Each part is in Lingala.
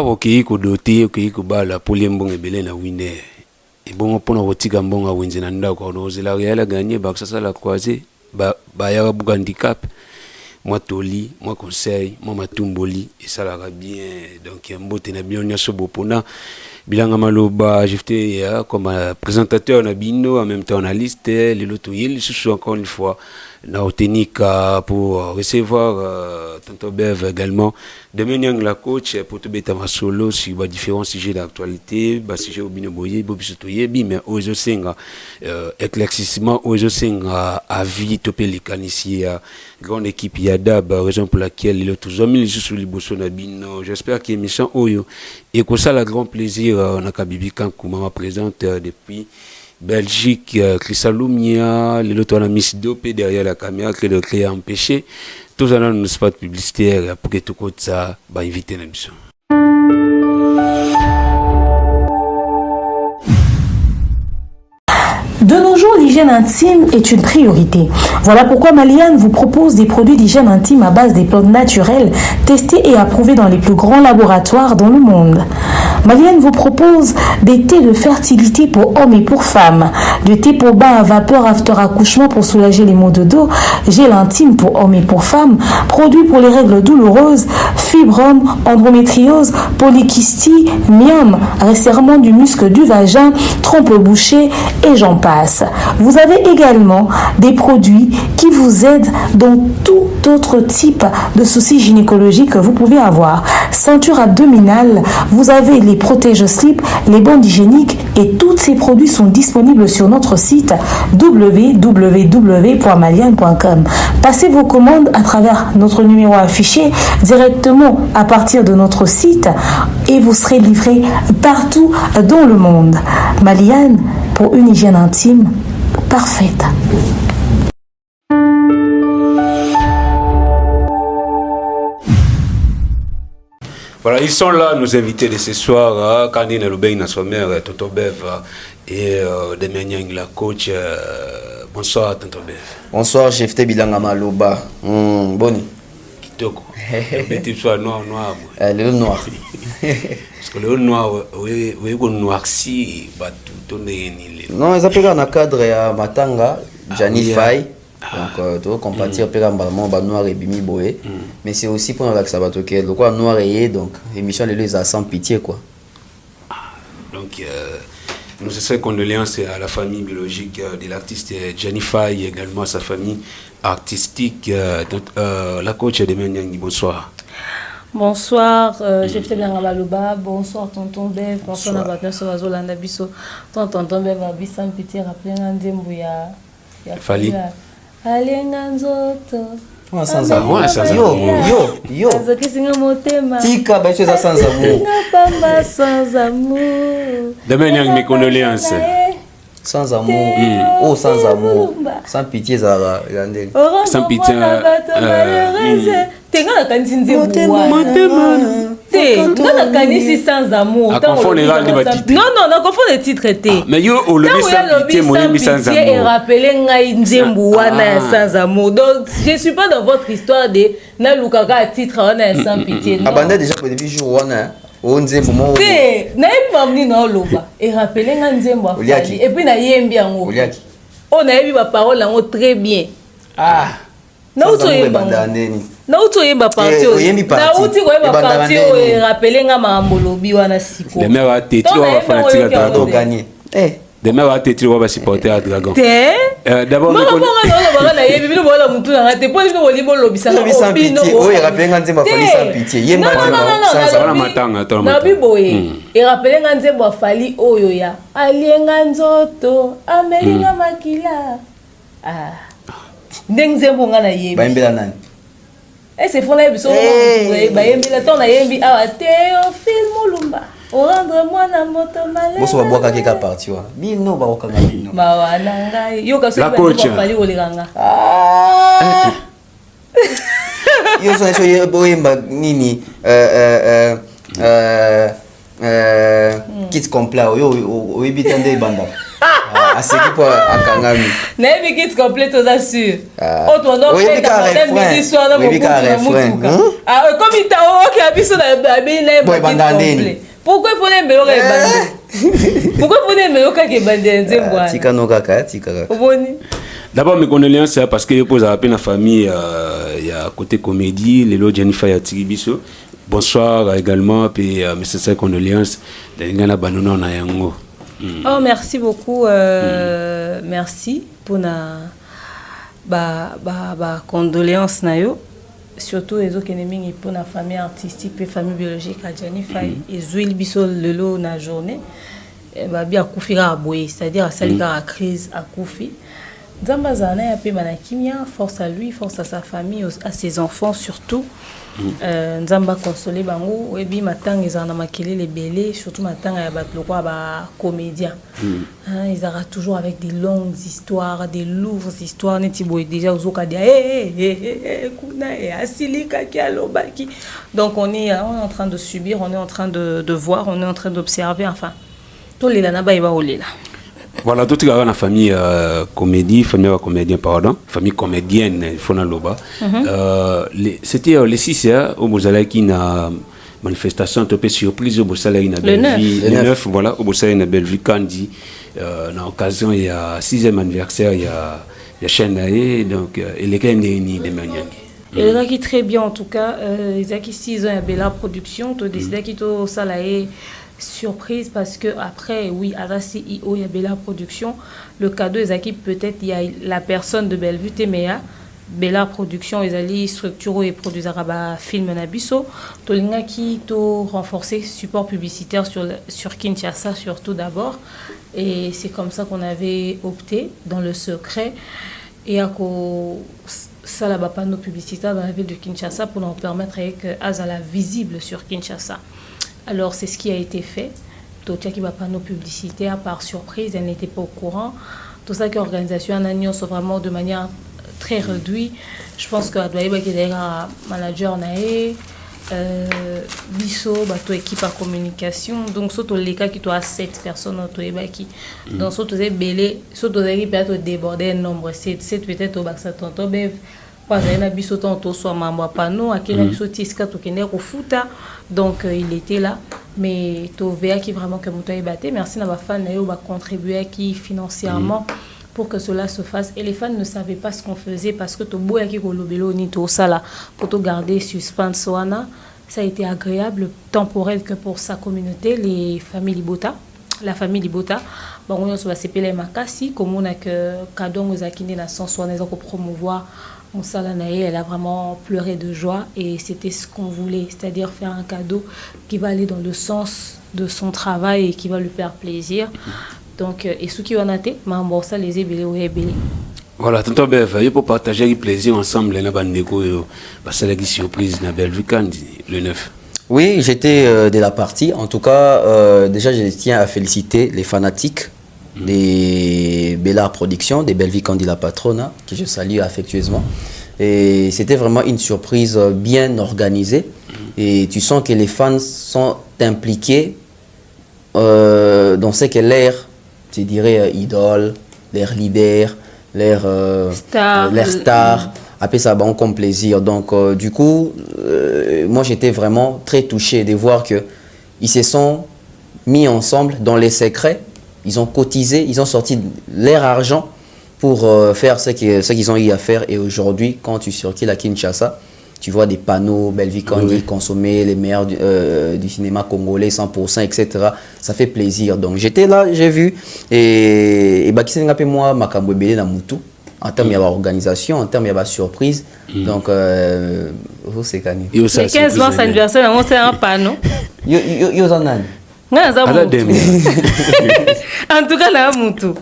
okei kodote okei kobala poli mbongo ebele na winner ebongo mpona kotika mbongo awenze na ndako ozela Real a gagné bakosasala croisé bayaka buka handicap moi toli moi conseil moi matumboli esalaka bien donc mbote na bino nyonso bopona bilanga maloba j'étais comme présentateur na bino en même temps analyste lelo toyeli lisusu encore une fois na Otenika pour recevoir Tonton Bev également demain yang la coach pour te beta ma solo sur différents sujets d'actualité sujet au bino boye bobiso toyebi mais ozo senga éclaircissement ozo senga avis topé likanisi grande équipe Yadab raison pour laquelle il est toujours mis sur liboso na bino j'espère que émission oyo et que ça la grand plaisir on a kabibi quand comment présente depuis Belgique, Chrissalumia, le lot on a mis dopé derrière la caméra que le créer empêché. Tous en nos spots publicitaires pour que tout côté ça va inviter l'émission. De nos jours, l'hygiène intime est une priorité. Voilà pourquoi Maliane vous propose des produits d'hygiène intime à base des plantes naturelles testés et approuvés dans les plus grands laboratoires dans le monde. Maliane vous propose des thés de fertilité pour hommes et pour femmes, du thé pour bain à vapeur after accouchement pour soulager les maux de dos, gel intime pour hommes et pour femmes, produits pour les règles douloureuses, fibrome, endométriose, polykystie, myome, resserrement du muscle du vagin, trompe bouchée et j'en passe. Vous avez également des produits qui vous aident dans tout autre type de soucis gynécologiques que vous pouvez avoir. Ceinture abdominale, vous avez les protège-slip, les bandes hygiéniques et tous ces produits sont disponibles sur notre site www.maliane.com. Passez vos commandes à travers notre numéro affiché directement à partir de notre site et vous serez livré partout dans le monde. Maliane, pour une hygiène intime parfaite. Voilà, ils sont là, nos invités de ce soir, Kandine Loubey, notre mère, Tonton Bev, et Demian la coach. Bonsoir, Tonton Bev. Bonsoir, chef Bilanga Maloba. Boni. Kitoko. Le soit noir. Le noir. Parce que le noir, oui, noirci, tout est. Non, ils appellent dans le cadre de Matanga, Gianni Fay. Donc, tu vois, compatir pérambalement, noir et bimi boé. Mais c'est aussi pour la sabatoke. Donc, quoi, noir et donc, l'émission, les a sans pitié, quoi. Donc, nous faisons condoléances à la famille biologique de l'artiste Gianni Fay, également à sa famille artistique. La coach de Menyang, bonsoir. Bonsoir, Jeff Bianga Baloba. Bonsoir, Tonton Bev. Bonsoir, Nabatna Sowazolanda Bisso. Tonton Bev, Abissam Piti, rappelez Nandembouya. Fali. Alenganzoto. Sans amour, yo. Tika, bah, tu es sans amour. Sans amour. Demain, il y a mes condoléances. Sans amour. Oh, sans amour. Sans pitié, Zara. Sans pitié. Sans amour. Non, confond les titres. Mais yo, au lever sans pitié, moi, sans amour. Et rappelez sans amour. Donc, je ne suis pas dans votre histoire de Nalukaka titre sans pitié. Abandonné déjà pour depuis jour, on dit pour moi. Et rappelez et puis na yembi yango. On a eu ma parole là très bien. Ah. Na uto yemba parti. Na uti ko yemba parti et rappelez nga mambolobi wana siko. Les mères a tétri va fanatique à Dragon gagner. Les mères a tétri va supporter à Dragon. D'abord on na yebi bino bola mutu na te poli no libo lobisa na opino. Oui, rappelez nga nzemba fali sans pitié. Yemba sans matanga to na biboye. Et rappelez nga nzemba fali oyo ya. Alienga nzoto, amelinga makila. Ah. Ndengzembo nga na yebi. Baimbela nani? C'est fond là biso bayembi la ton na yembi awa Théophile Mulumba. Rendre-moi na moto malé. Boso ba boka keka parti wa. Bino ba okanga bino. Ba wana ngai. Yo ka so ba fali oliranga. Yo so so boyemba nini kit complet yo ibitande banda. aseki po akangami nayebi kiti complète oza sûr Ah. oyo tondo Oyebi ka refrain. midi soir na Oyebi ka mobutu na refrain. mutuka komi okea biso na abei na Boy, ebanda ndeni. pourquoi mpona embelo kaka ebande pourquoi mpona embelo kaka ebande ya nzembo wana tika no kaka tika kaka omoni D'abord, mes condoléances parce que je pose à la famille, il y a côté comédie, Lelo Jennifer Yatigibiso. Bonsoir également, puis mes sincères condoléances. Oh, merci beaucoup. Merci pour na condoléances na yo. Surtout les autres ennemis pour la famille artistique et famille biologique à Jennifer. Et Zouil Biso Lelo na journée. Bien koufira aboye, c'est-à-dire à salika à crise à koufi. Zambazana ya pe manakimia, force à lui, force à sa famille, à ses enfants surtout. Nzamba consolé bango, webi matang ezana makele les belé, surtout matang ya batloko ba comédien. Ils arrêtent toujours avec des longues histoires, des lourdes histoires. Netibo déjà ozoka dia kuna et asilika ki alobaki. Donc on est en train de subir, on est en train de voir, on est en train d'observer, enfin. Tout les lana ba iba olela. Voilà, tout la famille comédie, famille comédien, pardon, famille comédienne, il faut loba. C'était les 6 au Bozala qui n'a manifestation un peu surprise au Bozala qui n'a le 9, voilà, au Bozala qui n'a Bellevue Kandi. En occasion, il y a 6e anniversaire, il y a Chenae, donc il est quand même des manières. Et là qui très bien en tout cas, ils ont qui 6 ans il y a Bella Production, tu décides qui to salaire surprise parce que après oui à la CEO il y a Bella Production, le cadeau ils acquis peut-être il y a la personne de Bellevue Téméa Bella Production ils allaient structurer et produire un film nabiso tolinga qui to renforcer support publicitaire sur Kinshasa surtout d'abord et c'est comme ça qu'on avait opté dans le secret et à quoi ça là-bas panneau publicitaire dans la ville de Kinshasa pour nous permettre que Azala visible sur Kinshasa. Alors, c'est ce qui a été fait. Totia qui va pas nos publicités, par surprise, elle n'était pas au courant. Tout ça qui est organisation, en union, c'est vraiment de manière très réduite. Je pense que Adouaïba qui est un manager, Bisso, ton équipe en communication. Donc, surtout les cas qui ont 7 personnes, qui donc surtout les belés, surtout les peut-être déborder un nombre 7 peut-être au bac ça tonton bev. Parce qu'il y a Bisso tonton soit membre panneau, à qui il y a Bisso tiska to kender au futa. Donc il était là, mais to vea qui vraiment que montoya batté. Merci na ba fan na yo ba contribuer qui financièrement pour que cela se fasse. Et les fans ne savaient pas ce qu'on faisait parce que to boya qui kolobelo ni to sala pour to garder suspense wana. Ça a été agréable, temporel que pour sa communauté, les familles Libota. La famille Libota, bon, on va s'appeler Makasi, comme on a que Kadong Ozakine na sans soin pour promouvoir Moussalanae, elle a vraiment pleuré de joie et c'était ce qu'on voulait, c'est-à-dire faire un cadeau qui va aller dans le sens de son travail et qui va lui faire plaisir. Donc, et ceux qui ont noté, bon, ça les ébélés ou ébélés. Voilà, tonton Bev, il faut partager le plaisir ensemble, la bandeko, parce que la surprise na Bellevue Kandi, le 9. Oui, j'étais de la partie. En tout cas, déjà, je tiens à féliciter les fanatiques des Bella Productions, des Bellevue Kandi la patronne, que je salue affectueusement. Et c'était vraiment une surprise bien organisée. Et tu sens que les fans sont impliqués dans ce qu'est leur, tu dirais, idole, leur leader, leur star. Après ça, bon, comme plaisir. Donc, du coup, moi, j'étais vraiment très touché de voir qu'ils se sont mis ensemble dans les secrets. Ils ont cotisé, ils ont sorti leur argent pour faire ce qu'ils ont eu à faire. Et aujourd'hui, quand tu circules à Kinshasa, tu vois des panneaux, Bellevue Kandi, consommer les meilleurs du cinéma congolais, 100%, etc. Ça fait plaisir. Donc, j'étais là, j'ai vu. Et Bakissé Ngapé, moi, Makambo Belé na Moutou. En termes d'organisation, en termes de surprise. Donc, c'est gagné. Le 15 mars anniversaire, on fait un panneau. Yo zanan. En tout cas, là, Moutou.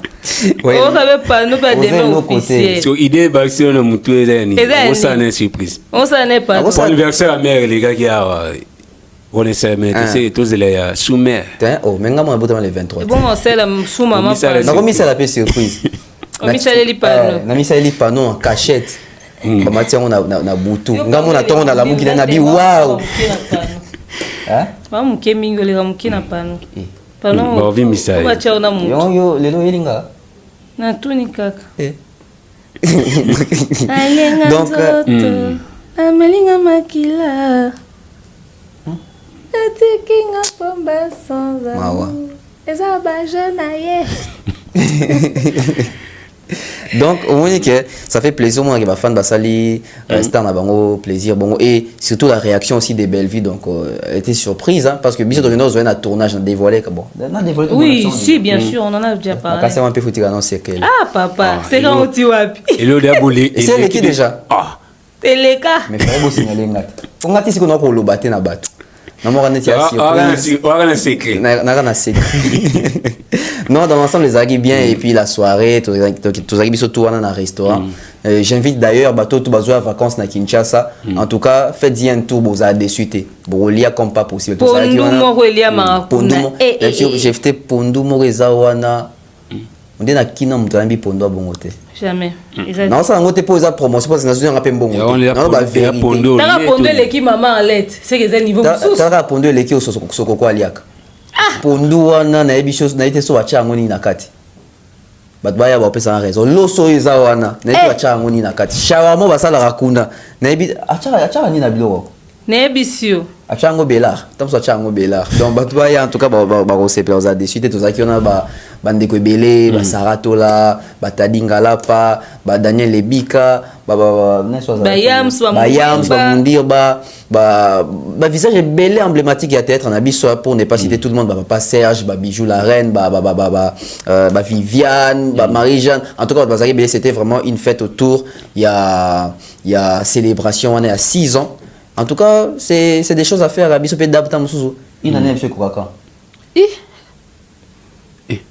On savait pas, nous pas des mains officiels. Sur idée, Baxi, on a Moutou et Zani. On s'en est surprise. On s'en est pas. Pour l'anniversaire à mère, les gars qui a. On essaie, mais tu sais, tous les sous-mères. Oh, mais on a beau le 23. Bon, c'est la sous-maman. On a mis ça la surprise. On a mis ça les panneaux en cachette. On a boutou. On a la mouki na bi waouh. Hein? On a mis ça. On va vivre ça. Yo, les lois, Na tuni kaka. Eh. Alenga Donc, nzoto. Amalinga makila. Atikinga pomba sans Mawa. amour. Eza baja na ye. Donc au moins que ça fait plaisir moi que ma fan basali star na bango plaisir bongo et surtout la réaction aussi des Bellevue donc elle était surprise hein, parce que biso de nous un tournage dévoilé que bon on a dévoilé Oui, si bien sûr, on en a déjà parlé. Quand c'est un peu foutu non c'est quel Ah papa, c'est quand tu wapi. Et l'eau d'aboli. et c'est qui déjà Ah. Teleka. mais fallait vous signaler ngat on a dit qu'on a ko lo baté na bato na mo kana tia On secret. na secret non dans l'ensemble les agis bien et puis la soirée tous agis biso tout dans un restaurant j'invite d'ailleurs bateau tout bazo à vacances na Kinshasa en tout cas faites-y un tour vous a déçu bon lia comme pas possible Pondu moko elia marakuna. j'ai fait pondu moko ezawana on dit na kina mutambi pondu bongote Jamais. non ça ngote pour za promotion parce que na zone rapé bongote non ba vérité T'as pondu l'équipe maman en lettre, c'est que c'est niveau sous. t'as pondu l'équipe au soko kwa liaka pondu wana na ebi chose na été so acha ngoni na kati bato baya bapesa raison loso eza wana na ebi acha ngoni na kati shawamo basala rakuna na ebi acha ni na biloko Nebisio. achango belar tamso achango belar donc bato baya en tout cas ba resepela za dessus te tozaki ona ba bandeko ebele ba saratola ba tadingala pa ba Daniel Lebika Yams ba mundir ba visage belé emblématique ya théâtre na biso pour ne pas citer tout le monde ba papa Serge ba Bijou la reine ba Viviane ba Marie-Jeanne en tout cas bazaki belé c'était vraiment une fête autour il y a célébration on est à 6 ans. En tout cas, c'est des choses à faire à biso pe dabta musuzu. Une année monsieur Kokaka.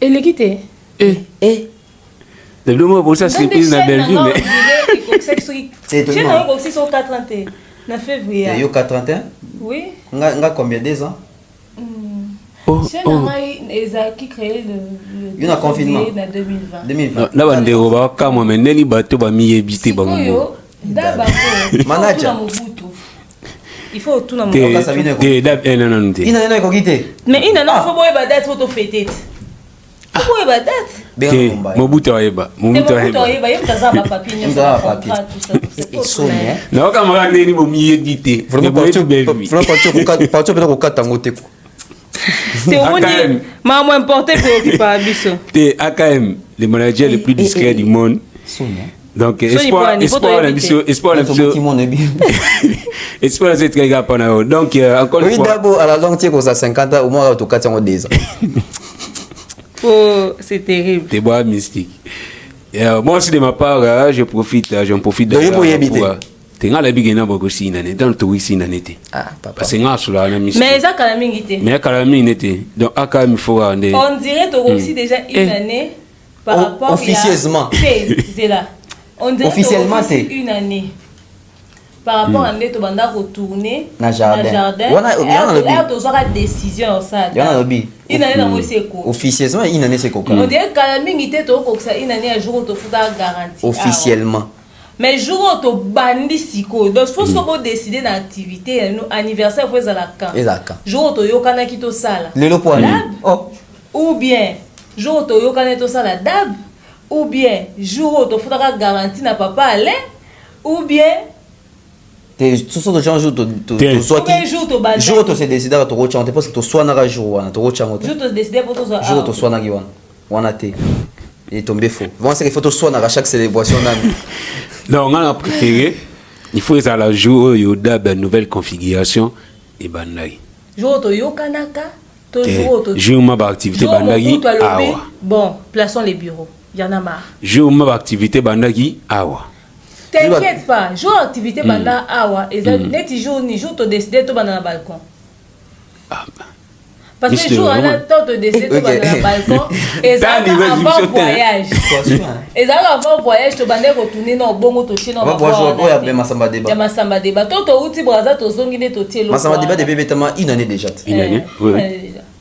Et l'équité. De l'homme pour ça surprise na Bellevue mais C'est étonnant. J'ai aussi son 431 na février. Yo 431? Oui. Nga combien des ans? J'ai qui créé le Il y a un confinement. 2020. na bandeko ba kama meneli bato ba miyebite bango. Manager. Il faut tout dans mon Non. mais il n'a faut boire date faut fêter. Faut boire date. Mobutu ayeba. Mobutu ayeba. Il kaza ba papier tout ça. Na kamera neni bo miyebite. Vraiment partir peut kokata ngote ko. C'est on maman importé pour biso. T'es AKM, le manager le plus discret du monde. Donc espoir c'est très grave pendant donc encore une fois oui d'abord à la longue tu as 50 ans au moins tu 4 ans déjà oh c'est terrible t'es bois mystique moi aussi de ma part j'en profite de tenga la bigena boko sinane dans to sinane ah papa parce que nga sula na mystique mais ça kala mingi te mais kala mingi te donc aka mi faut on dirait to aussi déjà une année par rapport officieusement c'est là on dirait officiellement une année par rapport à neto banda retourner na jardin on a toujours décision ça yana lobi une année dans c'est quoi officieusement une année c'est quoi on dirait kala mingi te to ko ça une année un jour to futa garantie officiellement mais jour to bandi siko donc faut que vous décider dans activité anniversaire faut ça la quand exact jour to yokana ki to sala le point oh ou bien jour to yokana to sala dab ou bien jour to futa garantie na papa aller ou bien tout ça de gens jour to soit qui jour to se décider à to chanter parce que to soit na jour wana to chanter jour to décider pour to soit jour to soit na wana te et tombé faux bon c'est qu'il faut to soit na chaque célébration na donc on a préféré il faut ça la jour yoda ben nouvelle configuration et bandai jour to yokanaka to jour to jour ma activité bandagi awa bon plaçons les bureaux il y en a marre jour ma activité bandagi awa t'inquiète pas jour activité banda awa et ça net jour ni jour to décider to banda na balcon parce que jour là to décider to banda na balcon et ça avant voyage et ça avant voyage to banda retourner na bongo to chez na voyage ya be masamba débat ya masamba débat to uti braza to zongi ne to tielo masamba débat de bébé tama une année déjà une année oui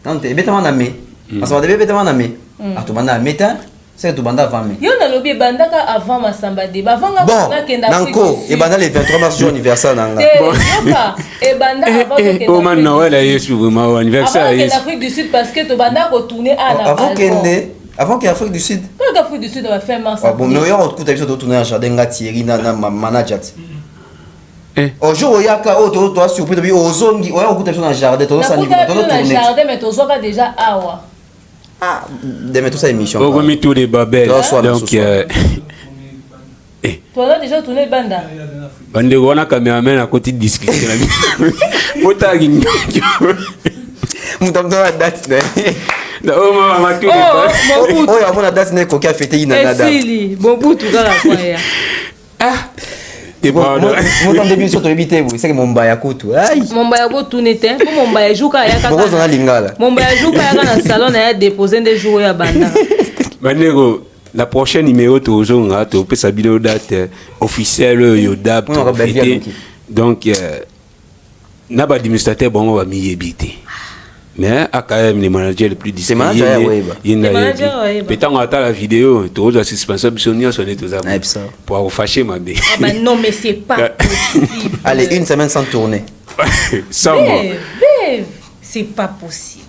non te bébé tama na me masamba débat tama na me a to banda meta c'est tout banda avant me yo na lobi bandaka avant masamba débat avant nga kenda nanko et banda le 23 mars jour anniversaire nanga bon et banda avant que oh man Noël est sur mon anniversaire avant que l'Afrique du Sud parce que to banda ko tourner à la avant que Afrique du Sud la Afrique du Sud va faire mars. Bon, mais on écoute avec ça, tourner un jardin, Thierry, manager. Au jour où il y a toi surpris depuis aux zones, on écoute avec ça dans le jardin, tout ça niveau, tout le jardin, mais tu sois déjà awa. Ah, demain tout ça émission. On remet tous les babels. Donc toi là déjà tourné banda. Bande on a caméraman à côté de discussion là. Pota ginyo. Mutam dans la date. Oh maman tout les. Oh ya mon date ne kokia fêter ina nada. Sili, bon bout tout là quoi ya. Ah. T'es pas moi dans début sur éviter vous, c'est que mon baya kutu. Aïe. Mon baya ko tout n'était, pour mon baya jouka ya kaka. Beaucoup dans lingala. Mon baya jouka ya dans salon ya déposer des jouets à banda. Bandego la prochaine numéro toujours on a topé sa vidéo date officielle Yodab. Donc n'a pas d'administrateur bon on va m'y éviter. Mais à quand même les managers les plus discrets. Peut-être on attend la vidéo, tous les responsables sont tous à pour fâcher ma bé. Non mais c'est pas possible. Allez, une semaine sans tourner. Sans moi. C'est pas possible.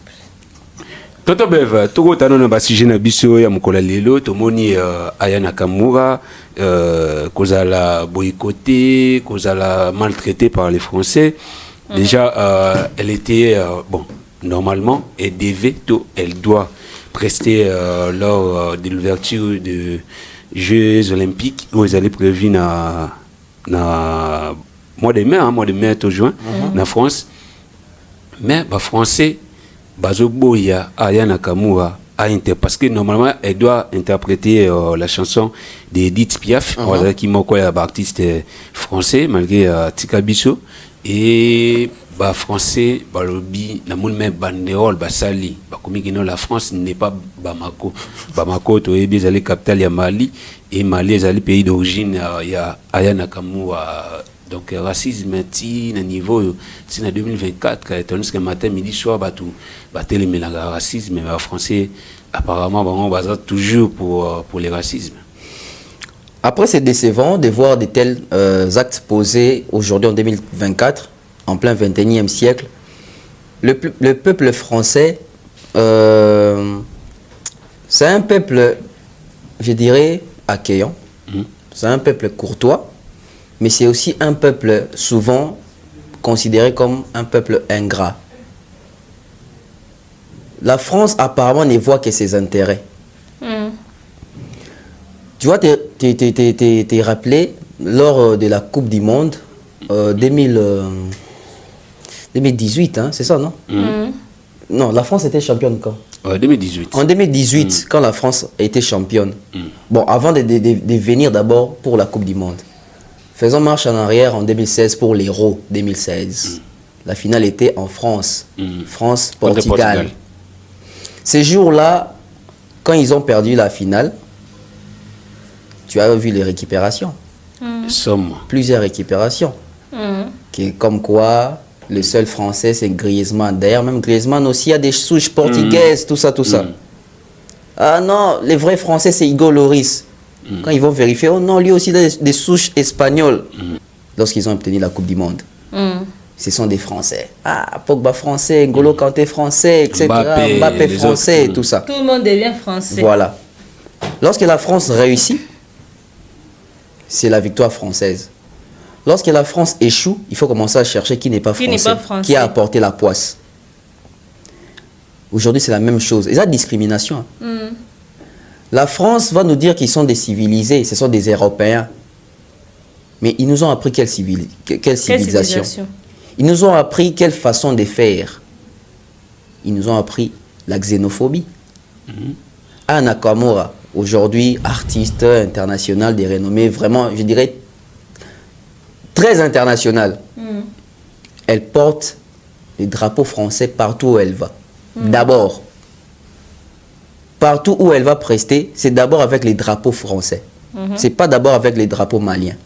Toto Bev, tout le monde a sujet na biso ya mukola lelo, to moni Aya Nakamura, kozala boycotté, kozala maltraité par les Français. Déjà, elle était bon. Normalement, elle doit prester lors de l'ouverture des Jeux Olympiques où ils allaient prévu na mois de mai au juin, na France. Mais les Français, Bazoboya, Aya Nakamura, parce que normalement, elle doit interpréter la chanson d'Edith Piaf, qui est artiste français, malgré Tika Bisso. Et les Français, lobby, na moun même banderole, basali, comme la France n'est pas Bamako. Bamako, ils allaient capitale ya Mali, et Mali, ils allaient pays d'origine, il y a Aya Nakamura. Donc, racisme, c'est un niveau, c'est en 2024, tandis que matin, midi, soir, les mélanges racisme, mais les Français, apparemment, on va toujours pour les racismes. Après, c'est décevant de voir de tels actes posés aujourd'hui en 2024, en plein 21e siècle. Le peuple français, c'est un peuple, je dirais, accueillant. C'est un peuple courtois, mais c'est aussi un peuple souvent considéré comme un peuple ingrat. La France, apparemment, ne voit que ses intérêts. Tu vois, t'es rappelé, lors de la Coupe du Monde 2018, hein, c'est ça, non? Non, la France était championne quand? 2018. En 2018, quand la France était championne. Bon, avant de venir d'abord pour la Coupe du Monde. Faisons marche en arrière en 2016 pour l'Euro 2016. La finale était en France. France-Portugal. Ces jours-là, quand ils ont perdu la finale, tu as vu les récupérations. Plusieurs récupérations. Comme quoi, le seul français, c'est Griezmann. D'ailleurs, même Griezmann aussi a des souches portugaises, tout ça. Ah non, les vrais français, c'est Hugo Lloris. Quand ils vont vérifier, oh non, lui aussi a des souches espagnoles. Lorsqu'ils ont obtenu la Coupe du Monde. Ce sont des Français. Ah, Pogba français, N'Golo Kanté français, etc. Mbappé français, tout ça. Tout le monde devient français. Voilà. Lorsque la France réussit, c'est la victoire française. Lorsque la France échoue, il faut commencer à chercher qui n'est pas français, qui a apporté la poisse. Aujourd'hui, c'est la même chose. Et ça, discrimination. La France va nous dire qu'ils sont des civilisés, ce sont des Européens. Mais ils nous ont appris quelle civilisation. Ils nous ont appris quelle façon de faire. Ils nous ont appris la xénophobie. Aya Nakamura, aujourd'hui artiste international de renommée, vraiment, je dirais, très international. Elle porte les drapeaux français partout où elle va. D'abord, partout où elle va prester, c'est d'abord avec les drapeaux français. C'est pas d'abord avec les drapeaux maliens.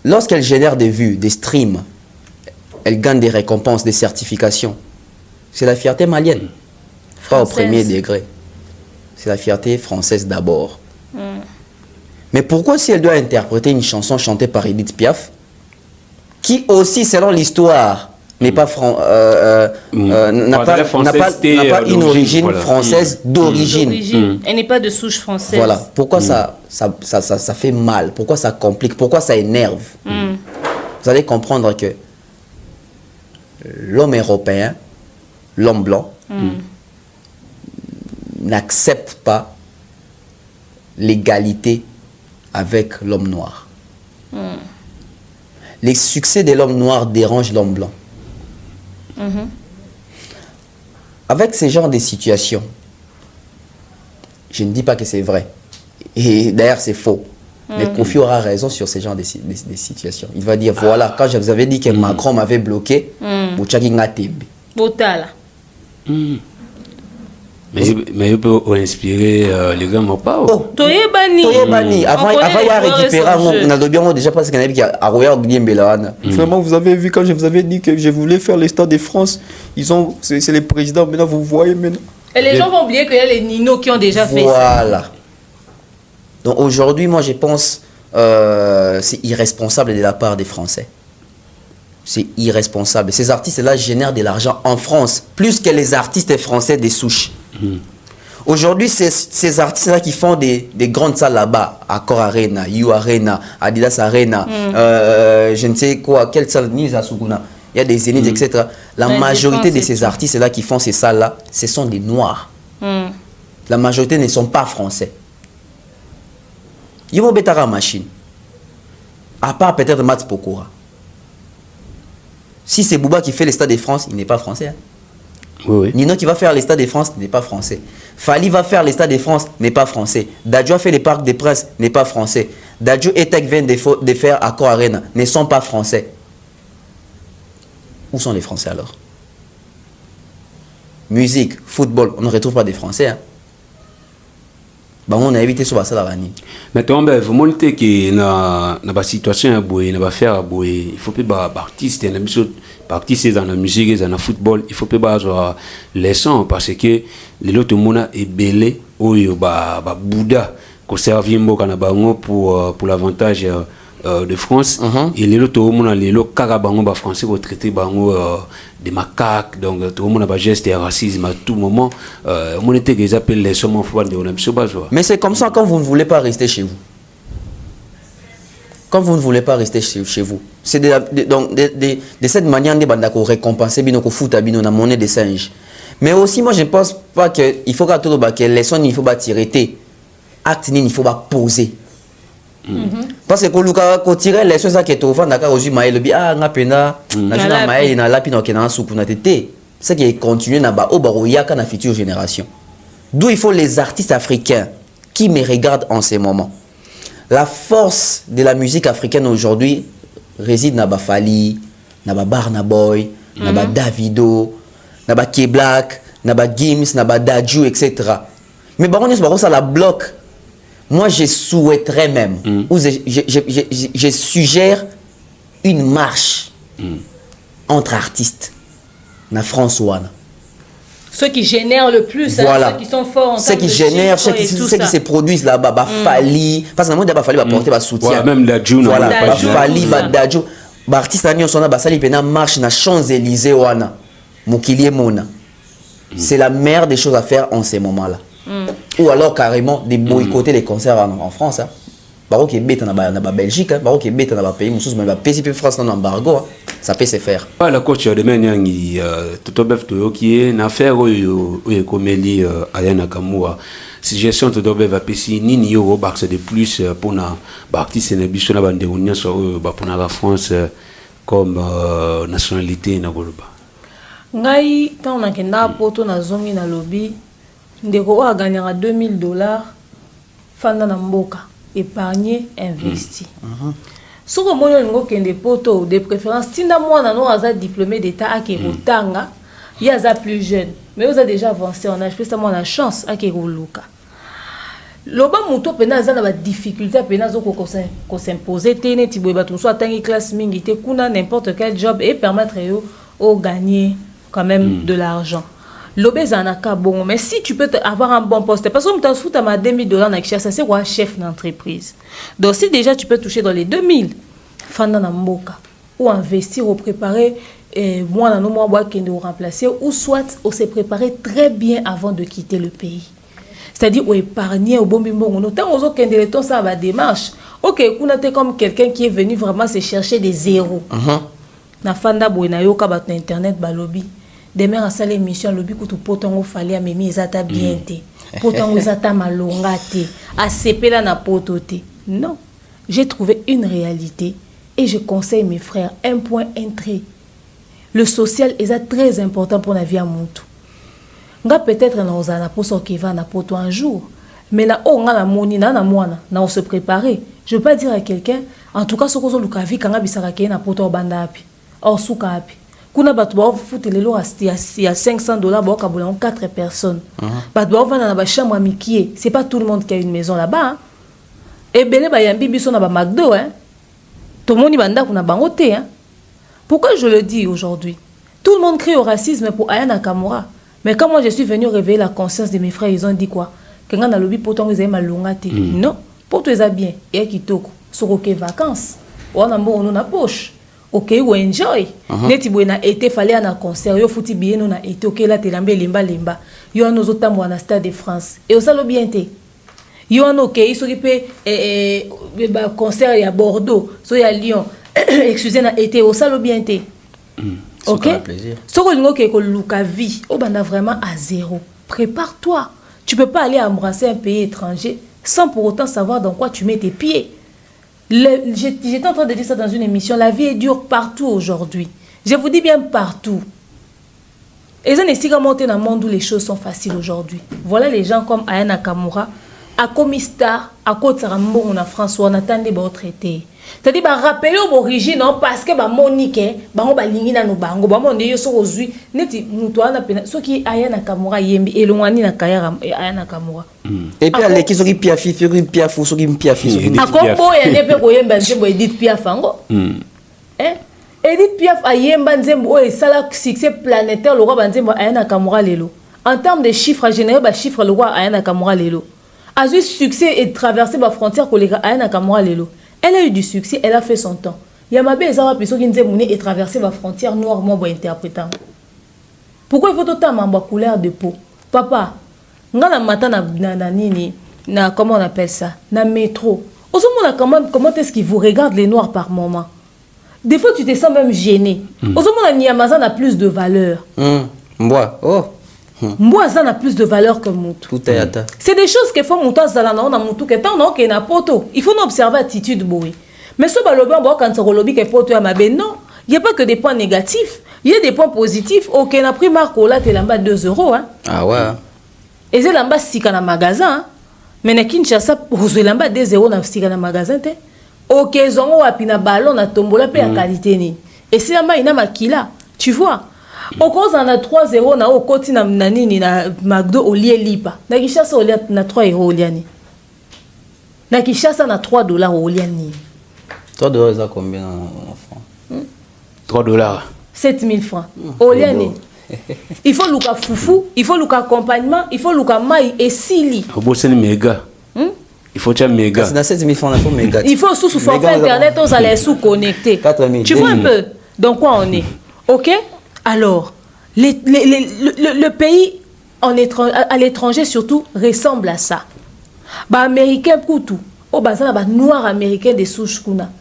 Lorsqu'elle génère des vues, des streams, elle gagne des récompenses, des certifications. C'est la fierté malienne. Pas au premier degré. C'est la fierté française d'abord. Mais pourquoi si elle doit interpréter une chanson chantée par Edith Piaf, qui aussi, selon l'histoire, n'est pas n'a pas une origine française d'origine. Elle n'est pas de souche française. Voilà. Pourquoi ça fait mal? Pourquoi ça complique? Pourquoi ça énerve? Vous allez comprendre que l'homme européen, l'homme blanc, n'accepte pas l'égalité avec l'homme noir. Les succès de l'homme noir dérangent l'homme blanc. Avec ce genre de situations, je ne dis pas que c'est vrai. Et d'ailleurs, c'est faux. Mais Kofi aura raison sur ce genre de situations. Il va dire, voilà, quand je vous avais dit que Macron m'avait bloqué, mais il peut inspirer les gars, mais pas. Toyebani. Avant, il y a récupéré, on a bien déjà parce qu'il y a Vraiment, vous avez vu quand je vous avais dit que je voulais faire les Stades de France, c'est les présidents, maintenant vous voyez maintenant. Et les gens vont oublier qu'il y a les Nino qui ont déjà fait ça. Voilà. Donc aujourd'hui, moi je pense c'est irresponsable de la part des Français. C'est irresponsable. Ces artistes-là génèrent de l'argent en France, plus que les artistes français des souches. Aujourd'hui, ces artistes-là qui font des grandes salles là-bas, Accor Arena, You Arena, Adidas Arena, je ne sais quoi, quelle salle, il y a des zéniths, etc. La majorité de ces artistes-là qui font ces salles-là, ce sont des Noirs. La majorité ne sont pas français. Ils vont mettre la machine. À part peut-être Mats Pokora. Si c'est Bouba qui fait les Stades de France, il n'est pas français. Hein? Oui. Nino qui va faire les Stades de France n'est pas français. Fali va faire les Stades de France n'est pas français. Dadjo a fait les Parcs des Princes n'est pas français. Dadjo et Tech viennent de faire Accor Arena ne sont pas français. Où sont les Français alors? Musique, football, on ne retrouve pas des Français. Hein? On a évité ce ça la vanille. Maintenant, vous montrez que dans la situation à Boué, dans l'affaire à Boué, il faut pas artistes, artistes dans la musique, dans le football, il faut pas avoir leçon parce que les autres monde est belé ou Bouddha qu'on servit pour l'avantage de France et les autres monde les autres carabango français pour traiter bango des macaques, donc tout le monde a geste et racisme à tout moment. On était qu'ils appellent les sommes mais c'est comme ça quand vous ne voulez pas rester chez vous. Quand vous ne voulez pas rester chez vous. C'est de cette manière qu'on récompense, qu'on fout à la monnaie des singes. Mais aussi, moi, je ne pense pas qu'il faut que les leçons, il faut pas tirer. Acte, il faut pas poser. Parce que quand tirer les choses qui est au fond d'accord aussi maïl bi na pena na maïl na lapi na kena suku na tete c'est qui continue na ba obaroya kana future génération. D'où il faut les artistes africains qui me regardent en ces moments. La force de la musique africaine aujourd'hui réside na ba Fali, na ba Barna Boy, na ba Davido, na ba K-Black, na ba Gims, na ba Dadju, etc. Mais par contre ça la bloque. Moi, je souhaiterais même, ou je suggère une marche entre artistes, na François. Ceux qui génèrent le plus, voilà. Ceux qui sont forts en ceux qui génèrent, ceux qui se produisent là-bas, Fali, parce que moi, il Fali va porter soutien. Voilà, même Dadju, voilà, Fali, Dadju, artiste Nani, on a basali pena marche na Champs-Élysées, wana, Mokilié Mona. C'est la meilleure des choses à faire en ces moments-là. Ou alors carrément de boycotter les concerts en France. Hein. Baroque est bête en Belgique, Baroque est bête en pays, mais la PCP France dans l'embargo, ça peut se faire. Pas la coach de Menyangi, tout bœuf qui est une affaire où il comédie à Yanakamua. Si gestion de Dobé va passer ni euro bax de plus pour na artiste na biso na bande union sur pour la France comme nationalité na Goloba. Ngai tant na kenda poto na zongi na lobby ndeko a gagné $2000 fanda na mboka épargner investi. Soko moyo ngo kende poto de préférence tinda mwana no aza diplômé d'état ake rotanga ya za plus jeune mais vous avez déjà avancé en âge plus moi la chance ake roluka. Loba muto pena za na ba difficulté pena zo ko s'imposer tene tiboy ba so atangi classe mingi te kuna n'importe quel job et permettre yo au gagner quand même de l'argent. L'obézanaka bon, mais si tu peux avoir un bon poste, parce que tu as foutu à $2000 na ça c'est quoi chef d'entreprise. Donc si déjà tu peux toucher dans les 2000, fanda na mboka, ou investir ou préparer moi dans nos mois qui nous remplacer ou soit on s'est préparé très bien avant de quitter le pays. C'est-à-dire ou épargner au bon bimbo on tant aux autres qui temps ça va démarche. OK, on était comme quelqu'un qui est venu vraiment se chercher des zéros. Na fanda boina yo ka bat na internet ba lobby. Demain à salle émission lobby ko to potongo fallait amemi ezata bien té. Potongo ezata malonga té. A sepela na pototé. Non. J'ai trouvé une réalité et je conseille mes frères un point entrée. Le social est très important pour la vie à Moutou. Nga peut-être na ozana pour so qui va na poto un jour, mais na o nga na moni na mwana na on se préparer. Je veux pas dire à quelqu'un en tout cas ce que luka vi kanga bisaka ke na poto banda api. Or suka api. Kuna batu ba foutre les lois à $500 ba ka bola 4 personnes. Batu ba vana na ba chambre mikie, c'est pas tout le monde qui a une maison là-bas. Hein? Et belé ba yambi biso na ba McDo hein. Tout le monde banda kuna bangote hein. Pourquoi je le dis aujourd'hui? Tout le monde crie au racisme pour Aya Nakamura. Mais quand moi je suis venu réveiller la conscience de mes frères, ils ont dit quoi? Que quand on a lobby pour ton ils malonga te. Non, pour toi ça bien. Et qui toko sur OK vacances. On a bon on a poche. OK ou enjoy. Neti boina été fallait na concert, yo futi bien on a été OK là te lambe lemba. Yo nos autres mo na stade de France. Et au salo bien te. Yo en OK, ils s'occupent concert à Bordeaux, so à Lyon. Excusez na été au salo bien te. OK. Ce que luka vie, on a vraiment à zéro. Prépare-toi. Tu peux pas aller embrasser un pays étranger sans pour autant savoir dans quoi tu mets tes pieds. J'étais en train de dire ça dans une émission. La vie est dure partout aujourd'hui. Je vous dis bien partout. Et ça n'est pas monter dans le monde où les choses sont faciles aujourd'hui. Voilà les gens comme Aya Nakamura, à Comistar, à Côte-Sarambo, on a François, on attend des traité. C'est-à-dire, rappeler l'origine, non, parce que Monique, on va lingina no bango, on est sur aujourd'hui, neti mutuana pena, ce qui Aya Nakamura yembi, et l'ouani na kaya Aya Nakamura. Et puis, les qui sont qui piafi, qui piafou, qui piafi. À Combo, il y a des gens qui ont Edith Piaf. Edith Piaf a yemba nzembo, et ça la succès planétaire, le roi Banzembo Aya Nakamura lelo. En termes de chiffres, à générer, chiffre le roi Aya Nakamura lelo. A eu succès et traversé ma frontière collègue Aya Nakamura lelo. Elle a eu du succès, elle a fait son temps. Yamabe Ezawa Piso qui nous et traversé ma frontière noirement pour interpréter. Pourquoi il faut autant ma couleur de peau? Papa, ngana matin na comment on appelle ça? Na métro. Comment est-ce qu'ils vous regardent les noirs par moment? Des fois tu te sens même gêné. Aujourd'hui Niamazan a plus de valeur. Moi, oh. Moi, ça a plus de valeur que Moutou. C'est des choses que font Moutou Zalana, on a Moutou qui est en qui est na poto. Il faut observer l'attitude boui. Mais ce balobi on quand ça lobby que poto à ma ben non, il y a pas que des points négatifs, il y a des points positifs. OK, na pris marque là t'es là-bas 2 €. Hein. Ah ouais. Et c'est là-bas si kana magasin. Hein. Mais na Kinshasa vous là-bas 2 € na si kana magasin té. OK, zongo wapi na ballon na tombola pe à qualité ni. Et c'est là-bas ina makila, tu vois. Au cause on a 3 € na au côté na nini na McDo au lieu lipa. Na Kinshasa au lieu na 3 € au liani. Na Kinshasa na 3 $ au liani. 3 $ ça combien en francs? 3 $. 7 000 francs. Au liani. Il faut luka foufou, il faut luka accompagnement, il faut luka maï et sili. Au bout c'est méga. Il faut un méga. C'est dans 7 000 francs, il faut méga. Il faut sous forfait internet, on allait sous connecter. 4 000. Tu vois un peu dans quoi on est. OK? Alors, le pays à l'étranger surtout ressemble à ça. Bah américain koutou, oh bah ça bah noir américain des souches kuna.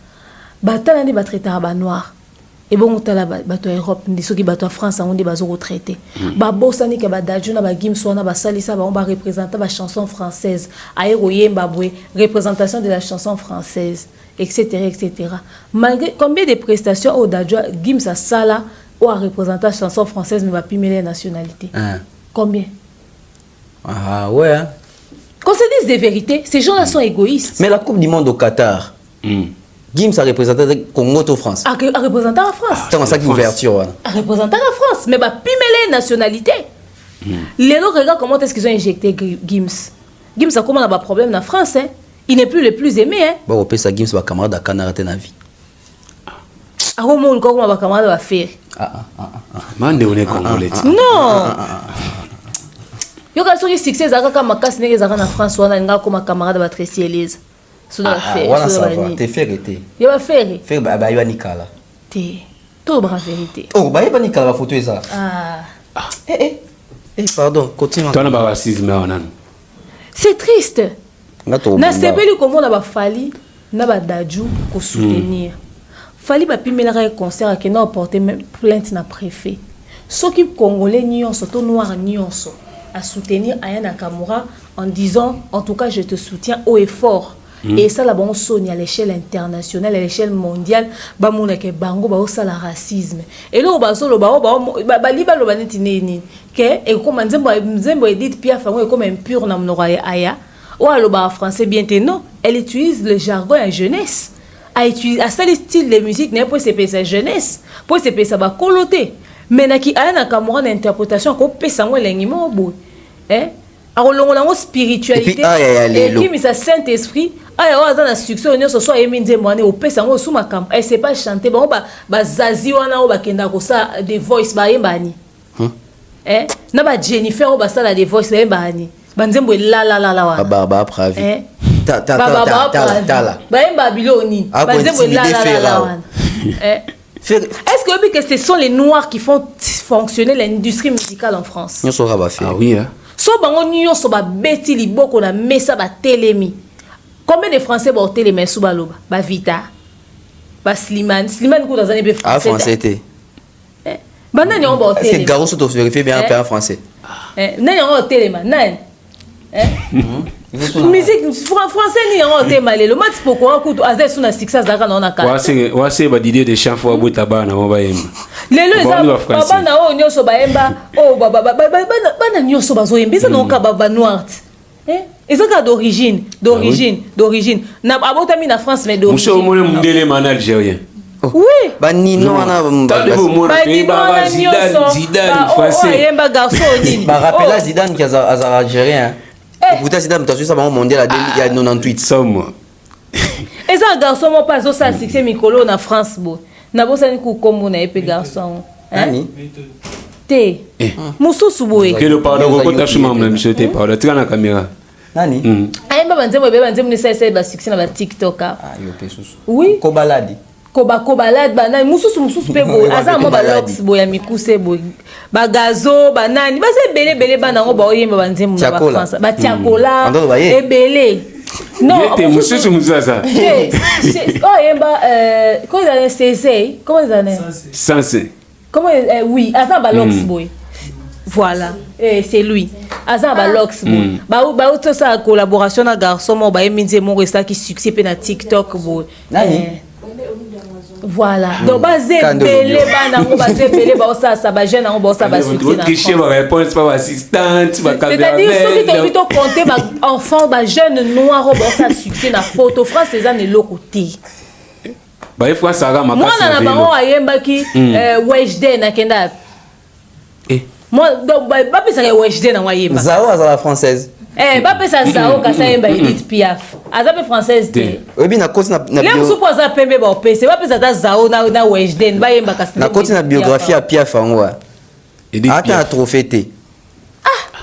Bah talani bah traiter bah noir. Et bon tala bah Europe, des ceux qui bah France on dit bah zo retraité. Bah bossani que bah dajuna bah gimsona bah salisa bah on va représenter bah chanson française. Aéroyem bah boué représentation de la chanson française, etc. Malgré combien de prestations au dajua gimsa sala ou à représenter la chanson française mais va pimer les nationalités. Combien? Ah ouais. Hein? Qu'on se dise des vérités, ces gens-là sont égoïstes. Mais la Coupe du Monde au Qatar, Gims a représenté le Congo ou France. A représenté la France. C'est ça qui ouverture. A représenté la France, mais va pimer les nationalités. Les autres regarde comment est-ce qu'ils ont injecté Gims. Gims a comment on a un problème en France. Hein? Il n'est plus le plus aimé. Hein? Bon, on peut ça Gims va camarade à Canada dans la vie. Ah comment on va camarade va faire? Mande on est congolais. Non. Yo ka soki succès zaka kama kasi neke zaka na France wana nga comme camarade ba Tracy Elise. So na faire. Wana ça va, te faire été. Yo va faire. Faire ba yo nikala. Tout la vérité. Oh, bah, il n'y a pas de photo et ça. Pardon, continue. Toi, on a pas racisme, C'est triste. Na sepeli comment na ba fali na ba daju ko soutenir. Fali ba pimela ka concert ke na porter plainte na préfet. Soki congolais nyonso to noir nyonso à soutenir Aya Nakamura en disant en tout cas je te soutiens haut et fort. Et ça la bon sonne à l'échelle internationale, à l'échelle mondiale, ba mona ke bango ba ça la racisme. Et là ba solo ba liba lo baneti nini ke e comme nzembo edit pia fango comme impur na mnora aya. Ou alors bah français bien non, elle utilise le jargon à jeunesse. À ça le style de musique n'est pas sa jeunesse, pour sa ba coloté. Mais na ki Aya Nakamura d'interprétation ko pesa ngo lengimo bo. Alors longo spiritualité et qui mis sa Saint-Esprit, aya za na succès on so so yemi nzemwane o pesa ngo suma kam. Elle sait pas chanter ba zazi wana o ba kenda ko sa The Voice ba yembani. Na ba Jennifer o ba sala The Voice ba yembani. Banzembo la wa baba pravi ta ba biloni banzembo la wa est-ce que ce sont les noirs qui font fonctionner l'industrie musicale en France? Ah oui so bango nyonso ba beti liboko na mesa ba telemi. Combien de français ba telemi sou baloba ba Vita ba Slimane ko dans un peu français français té banani on ba telemi est-ce que Garoso to vérifier bien un français nani on telema nani musique français ni en te malelo mat pourquoi kutu azé suna succès zaka na ona ka wase ba didie de chant fo abota bana mo ba yemba lelo eza baba na o nyoso ba yemba o baba nyoso bazo yemba ça non ka baba noir ezaka d'origine na abota mi na France mais d'origine muso mo le mundele man algérien oui banino wana Zidane français yemba garçon ni ba rappela Zidane qui a algérien. Écoutez, Zidane, tu as vu ça au mondial il y a 98 somme. Et ça garçon mo pas ça succès mikolo na France bo. Na bosa ni ku kombo na epé garçon. Nani? Te. Mususu boye. Que le pardon ko ta chuma na monsieur te pardon tu na caméra. Nani? Ay ba banzemo be banzemo ni ça ba succès na ba TikTok. Ah yo pe susu. Oui. Kobaladi. Kobalade banani mususu pe bo aza mo ba lox bo ya mikuse bo. Ba gazo banani ba se belé bana ngo ba oyemba banzemo na ba France. Ba tiakola ebele. Non, c'est monsieur ça. Oh yemba comment ça c'est comment ça n'est? Sensé. Comment oui, aza ba lox boy. Voilà, c'est lui. Aza ba lox boy. Ba auto ça collaboration na garçon mo ba yeminze mo resta qui succès pe na TikTok boy. Nani? Voilà. Donc basé belé bana ngo basé belé ba ça ba jeune ngo ba ça ba succès na. Qui va répondre pas assistante, ba caméra. C'est-à-dire ceux qui ont plutôt compter ba enfant ba jeune noir ba ça succès na photo France ces années le côté. Ba il faut ça ma moi na bango ayemba ki Weshde na kenda. Moi donc ba pesa ka Weshde na wayemba. Zao à la française. Ba pesa Zao ka sa yemba Edith Piaf. Azabe française te. Obi na koti na bio. Lem supposa pembe ba pesa ba pesa ta Zao na Weshde ba yemba ka na koti na biographie à Piaf ango. Ata na trophée te.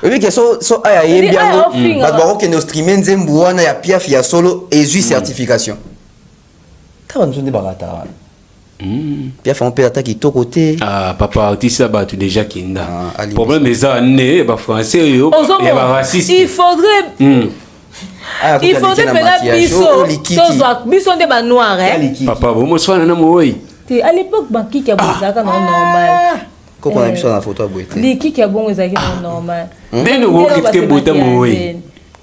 Obi que so aya yembi ango. Ba ba ko no streamer nzembu wana ya Piaf ya solo ezui certification. Ka ba nzonde barata. Piaf on peut attaquer to côté. Ah papa artiste là tu déjà kinda. Problème les années ba français yo et ba raciste. Il faudrait faire biso de ba noir papa bon moi sois na moi. À l'époque banki qui a bozaka non normal. Comment on a vu ça dans la photo à Boité. Les qui a bon ezaki non normal. Mais nous on critiquer Boité moi.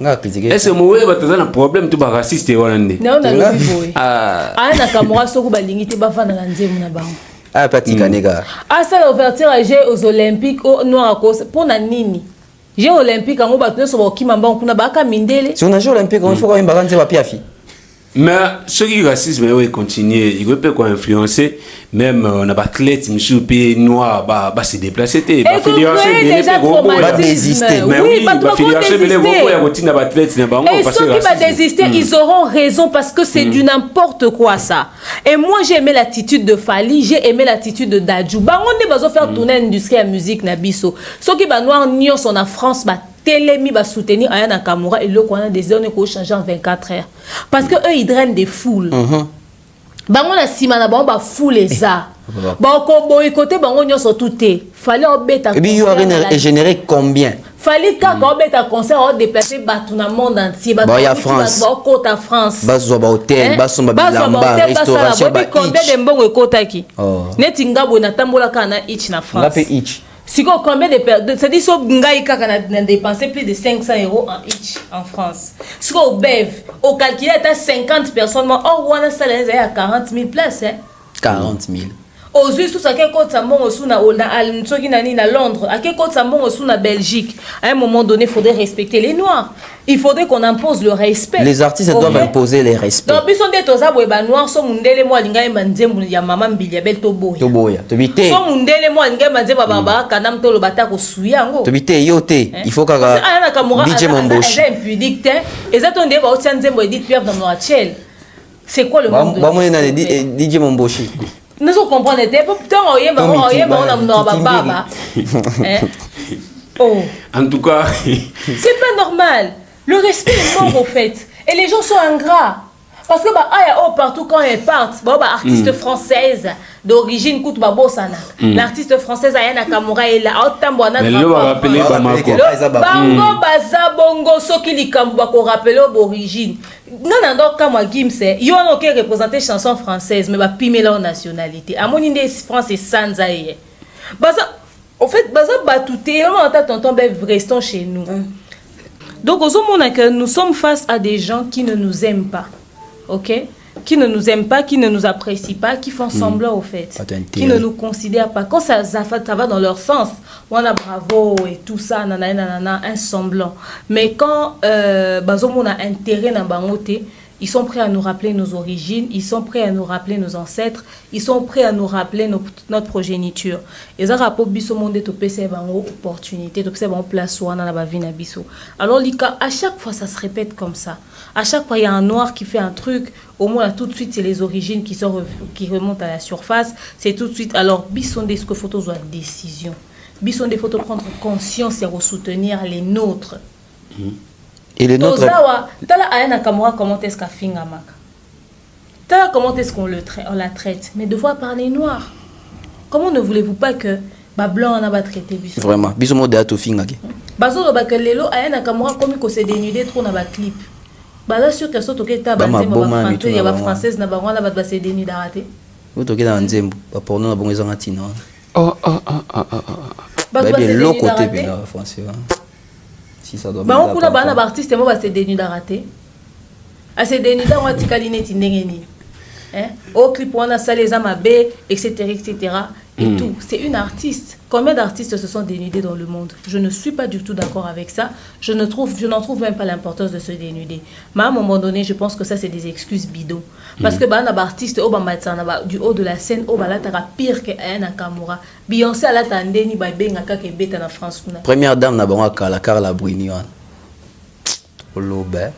Nga critiquer. Est-ce moi ba tazana problème tu ba raciste wana ndé. Non na lobi boy. Aya Nakamura soko ba lingité ba fana na nzemu na bango. Ah patika nega. Ça l'ouverture aux Olympiques au noir cause pour na nini. Jeux olympiques en ba tno so ba kimamba kuna ba ka mindele. Si on a jeux olympiques on faut quand même baranze ba Piafi. Mais ce qui racisme il continue, il peut quoi influencer même on a athlète monsieur pays noir ba se déplacer ba fédération va désister. Mais oui ba fédération belé beaucoup ya kotina ba athlète na bango parce que ceux qui va désister ils auront raison parce que c'est du n'importe quoi ça. Et moi j'ai aimé l'attitude de Fali, j'ai aimé l'attitude de Dadju. Bango ne bazo faire tourner l'industrie à musique na biso. Ceux qui ba noir nion son en France ba Télémi va soutenir Aya Nakamura et le qu'on a des zones qui changent en 24 heures. Parce que eux ils drainent des foules. Bango na sima na bango ba foule ça. Bon boycotter bango nyonso tout est. Fallait obeta. Et puis il y aurait généré combien? Fallait quand obeta concert on déplacer batou na monde entier. Bah il y a France. Ba côte à France. Bas zo ba hôtel, bas so ba bilamba, restauration ba. Combien de mbongo ekotaki? Netinga bo na tambola kana ich na France. La pe each. Si combien de personnes, c'est-à-dire que Ngai a dépensé plus de 500 € en each en France. Si au BEV, au calculé à 50 personnes, or on a salaire à 40 000 places. 40 000. Aux US, tout ça, quel côté ça monte au na Londres, à quel côté ça monte au na Belgique. À un moment donné, il faudrait respecter les Noirs. Il faudrait qu'on impose le respect. Les artistes doivent imposer les respects. Donc, ils sont des tosa boeba noirs, sont mundele moi linga manzembu ya mama mbilia bel toboya. Toboya, tobité. Sont mundele moi linga manzemba baba kanam to lo batako suyango. Tobité yoté, il faut que DJ Momboshi. C'est impudique. Exactement, ba otya nzembo edit pierre dans Noachel. C'est quoi le monde? Ba moi na DJ Momboshi. Nous comprenons des pourtant on a baba. Oh. En tout cas, c'est pas normal. Le respect est mort au fait. Et les gens sont ingrats. Parce que partout quand ils partent, artiste française d'origine coûte babosana. L'artiste française Ayana Kamura est là. Mais le va rappeler Bamako. Bango baza bongo soki likambo bako rappeler d'origine. Non donc comme Gimse, yo no ke représenter chanson française mais ba pimé leur nationalité. À mon idée France est sans aïe. Baza en fait baza batouté, on entend tonton bev restons chez nous. Donc au moment que nous sommes face à des gens qui ne nous aiment pas. OK, qui ne nous aiment pas, qui ne nous apprécient pas, qui font semblant au fait, qui ne nous considèrent pas. Quand ça va dans leur sens, on a bravo et tout ça, nanana, un semblant. Mais quand on a intérêt dans bangoté, ils sont prêts à nous rappeler nos origines, ils sont prêts à nous rappeler nos ancêtres, ils sont prêts à nous rappeler notre progéniture. Et ça rapport biso monde to pese bango opportunité, to pese bango place wana na ba vie na biso. Alors à chaque fois ça se répète comme ça. À chaque fois il y a un noir qui fait un truc, au moins là, tout de suite c'est les origines qui remontent à la surface, c'est tout de suite alors biso des ce que photos soit décision. Biso des photos prendre conscience et soutenir les nôtres. Et les nôtres. Tala Ayana Kamura, comment est-ce qu'à Fingamaka? Tala comment est-ce qu'on la traite? Mais de voir par les noirs. Comment ne voulez-vous pas que blanc en a traité biso? Vraiment, biso mo de ato Fingaki. Bazo ba que lelo Ayana Kamura comme ko se dénudé trop na ba clip. Baza sûr que so toke ta ba nzembo ba français ya ba française na ba wana ba se dénudé raté. Vous toke na nzembo ba porno na bongo ezanga tina. Ba bien l'autre côté bien français. Si ça doit on a un artiste moi c'est dénudé raté. À ces dénudé on a tikali neti ndengeni. Au clip on a ça les amabé etc. Et tout. C'est une artiste. Combien d'artistes se sont dénudés dans le monde? Je ne suis pas du tout d'accord avec ça. Je n'en trouve même pas l'importance de se dénuder. Mais à un moment donné, je pense que ça, c'est des excuses bidons. Parce que un artiste du haut de la scène, pire que Ayana Kamura. Beyoncé, elle a tendé en France. Première dame, la Carla Bruni. Loba.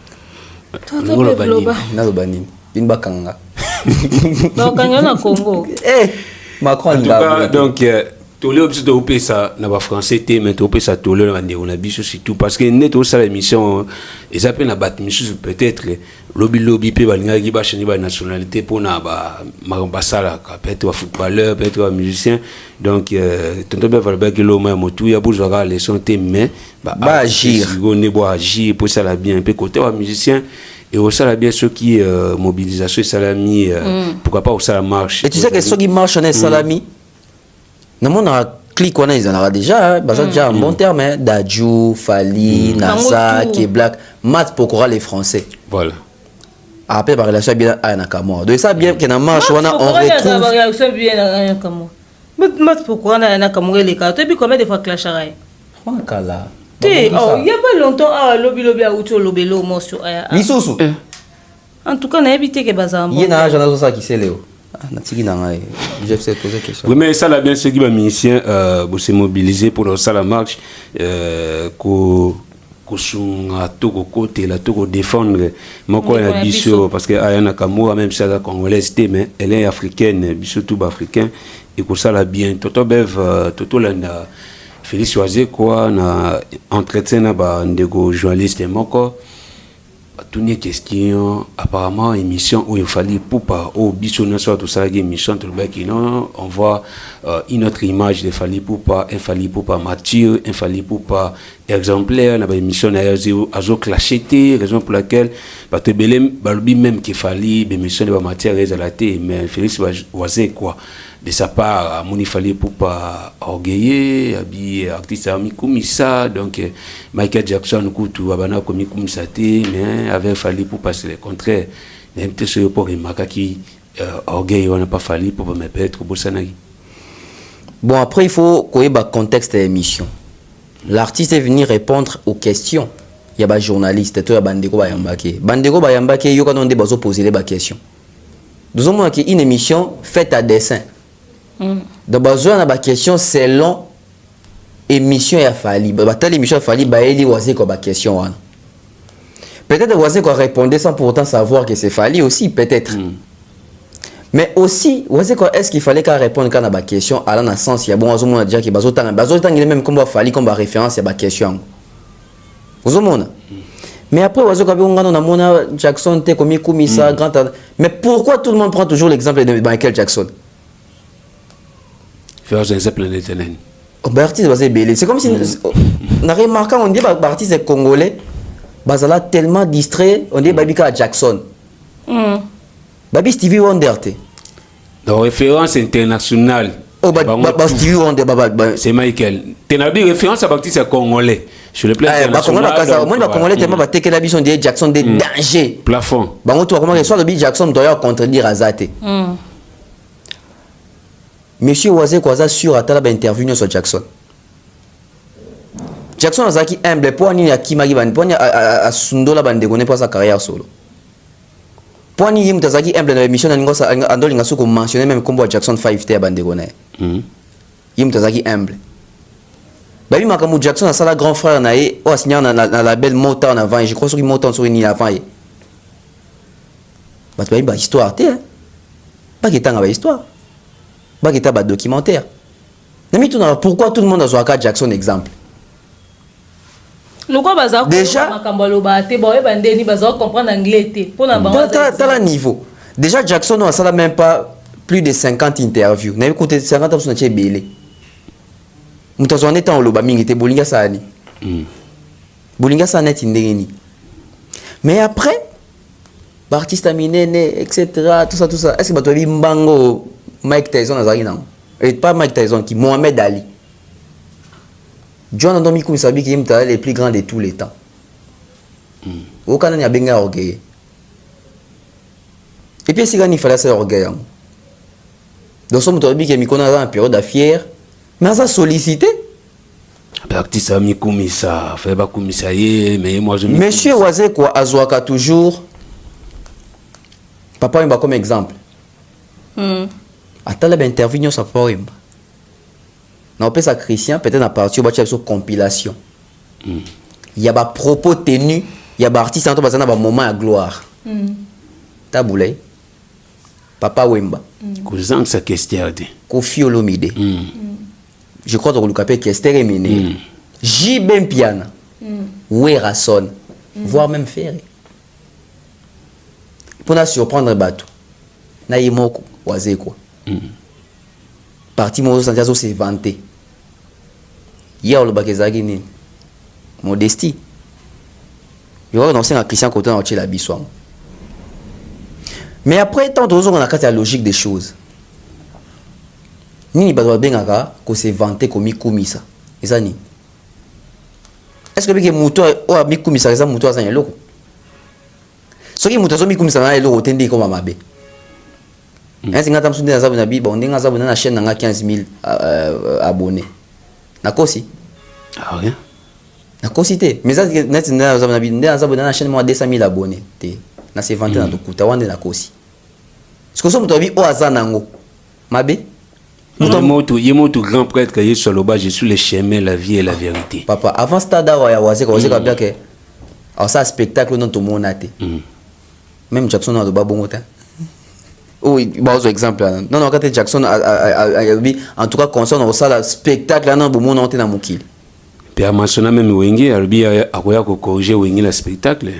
Congo. Macron, en tout cas, donc, tous les options ça n'a pas français, mais tous les ça tous les on a biso surtout parce que net aussi l'émission, ils appellent la batmission peut-être lobby pe balinga qui bâche ni nationalité pour na ba marambasala peut-être footballeur, peut-être musicien, donc tonton be valba que l'homme motu ya bourgeois les santé mais ba agir, on boit agir pour ça la bien peu côté wa musicien. Et au salaire bien ceux qui mobilisation et salami pourquoi pas au salaire marche. Et tu sais que ceux qui marchent en salami non on a clic on a ils en aura déjà déjà un bon terme hein Dadju, Fali, Nasa, qui est black mat pour les français. Voilà. Après par relation bien à Nakamura. Donc ça bien que na marche on retrouve relation bien à Nakamura. Mat pourquoi na Nakamura les cartes et puis combien de fois clash araï. Kala. Il n'y a pas longtemps, lobby a outil lobby mo sur Misusu. En tout cas, on a évité que bazar. Il y a un agent ça qui s'est Léo. Je sais poser question. Oui, mais ça là bien ceux qui va musicien se mobiliser pour ça la marche ko sunga to côté là to défendre moko ya biso parce que Ayana Kamura même si elle est congolaise mais elle est africaine biso tout africain et pour ça là bien toto bev toto là Félix Oisé quoi na entretien na ba ndeko journaliste moko toute une question apparemment émission où il fallait pour pas au bisona soit tout ça émission tout le non on voit une autre image de fallait pour pas mature fallait pour pas exemplaire na émission na azo clashité raison pour laquelle parce que belem balobi même qu'il fallait émission de matière la té mais Félix Oisé quoi de sa part mon il fallait pour pas orgueilleux abi artiste ami comme ça donc Michael Jackson kutu abana comme ça mais avait fallu pour passer le contraire même peut-être pour remarquer qui orgueil on n'a pas fallu pour me peut-être pour ça. Bon après il faut connaître le contexte de l'émission. L'artiste est venu répondre aux questions. Il y a des journalistes, il y a Bandeko Bayambake. Bandeko Bayambake, il y a des gens poser des questions. Nous avons une émission faite à dessin. Donc besoin de questions selon émission a fallu. Telle émission a fallu baeli waze ko ba question wana. Peut-être waze ko répondre sans pour autant savoir que c'est fallu aussi peut-être. Mais aussi waze ko est-ce qu'il fallait qu'à répondre quand ba question à dans sens il y a bon wazo mona dire que bazo tang il est même comme fallu comme référence à ba question. Wazo mona. Mais après wazo ko bi ngana na mona Jackson te komi kumisa grand. Mais pourquoi tout le monde prend toujours l'exemple de Michael Jackson? Faire un exemple de l'éternel. C'est comme si on a remarqué, on dit que l'artiste congolais, Bazala tellement distrait, on dit Babika Jackson. Babi Stevie Wonder. La référence internationale. Oh, Stevie Wonder, c'est Michael. Tu as une référence à l'artiste congolais. Sur le plan international. Moi, Congolais, tellement que tu as dit Jackson des dangers. Plafond. Comment le soir de Jackson doit contredire Azate. Monsieur Oisé Kwaza sur Atala intervenu sur Jackson. Jackson a zaki humble pour ni ya kimagi ban pour ni a sundola ban de connaît pas sa carrière solo. Pour ni yim tazaki humble dans l'émission na ngosa andoli ngasu ko mentionner même comme Jackson 5 te ban de connaît. Yim tazaki humble. Babi makamu Jackson a sala grand frère na e o signer na la belle Motown en avant, je crois sur Motown sur ni avant. Bah babi ba histoire te hein. Pas que tanga ba histoire. Bah qui t'a documentaire. Pourquoi tout le monde a joué à Jackson exemple? Déjà, niveau. Déjà Jackson n'a ça même pas plus de 50 interviews. N'a écouté 50 personnes qui belé. Nous t'en étant au lobaming était Bolinga Sani. Bolinga Sani est indéni. Mais après, l'artiste aminé, etc. Tout ça. Est-ce que tu as vu Mbango? Mike Tyson et pas Mike Tyson qui Mohamed Ali. John Andomi Koumsabi qui est les plus grands de tous les temps. Au Canada, il y a bien orgueil. Et puis si il fallait ça orgueil. Donc son moteur qui est mis dans une période de fier, mais ça sollicité. L'artiste a mis comme ça, fait pas comme ça mais moi je. Monsieur Oisé quoi Azouaka toujours. Papa il va comme exemple. Attends la intervention ça poème. Non peut ça Christian peut-être à partir de sur compilation. Il y a des propos tenus, il y a des artistes en train de moment à gloire. Taboulé. Papa Wemba. Cousin sa question de. Kofi Olomide. Je crois que le capé qui est terminé. J Ben Piana. Werason. Voire même Ferré. Pour nous surprendre bateau. Na yimoko Oisé quoi. Parti mon Santiago s'est vanté. Hier le bakezagi ni modestie. Il va annoncer à Christian Coton en la bisouam. Mais après tant d'autres on a la logique des choses. Ni ba bengaka ko s'est vanté comme ça. Ezani. Est-ce que muto o abi kumisa ça muto azanya loko? Soki muto zo mi kumisa na loko tende comme mabe. Ainsi ngata msunde na zabu na biba ondinga zabu na chaîne nga 15 000 abonnés. Nakosi. Ah rien. Nakosi te. Mais ça net na zabu na biba na zabu na chaîne moi 200 000 abonnés te. Na se vanter na dokuta wande nakosi. Parce que so muto bi o azana ngo. Mabe. Yemoto grand prêtre que sur le bas je suis le chemin la vie et la vérité. Papa avant stade ya waze ko bien que alors ça spectacle non to monate. Même Jackson na do babongo ta. Oui, bon exemple. Non, quand Jackson en tout cas concerne au salle spectacle là non bon monte na mukili. Puis à mentionner même Wengi, Albi a corriger Wengi le spectacle.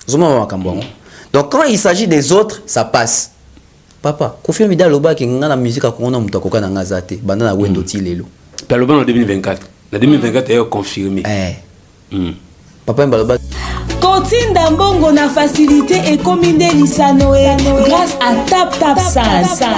Donc quand il s'agit des autres, ça passe. Papa, Kofi Olomide aloba ki nga na musique akona mutu akoka na ngazate banda na wendo ti lelo. Taloba en 2024. En 2024 est confirmé. Papa Mbaloba Kotinda mbongo na facilité et commandé Lisanoé grâce à Tap Sans.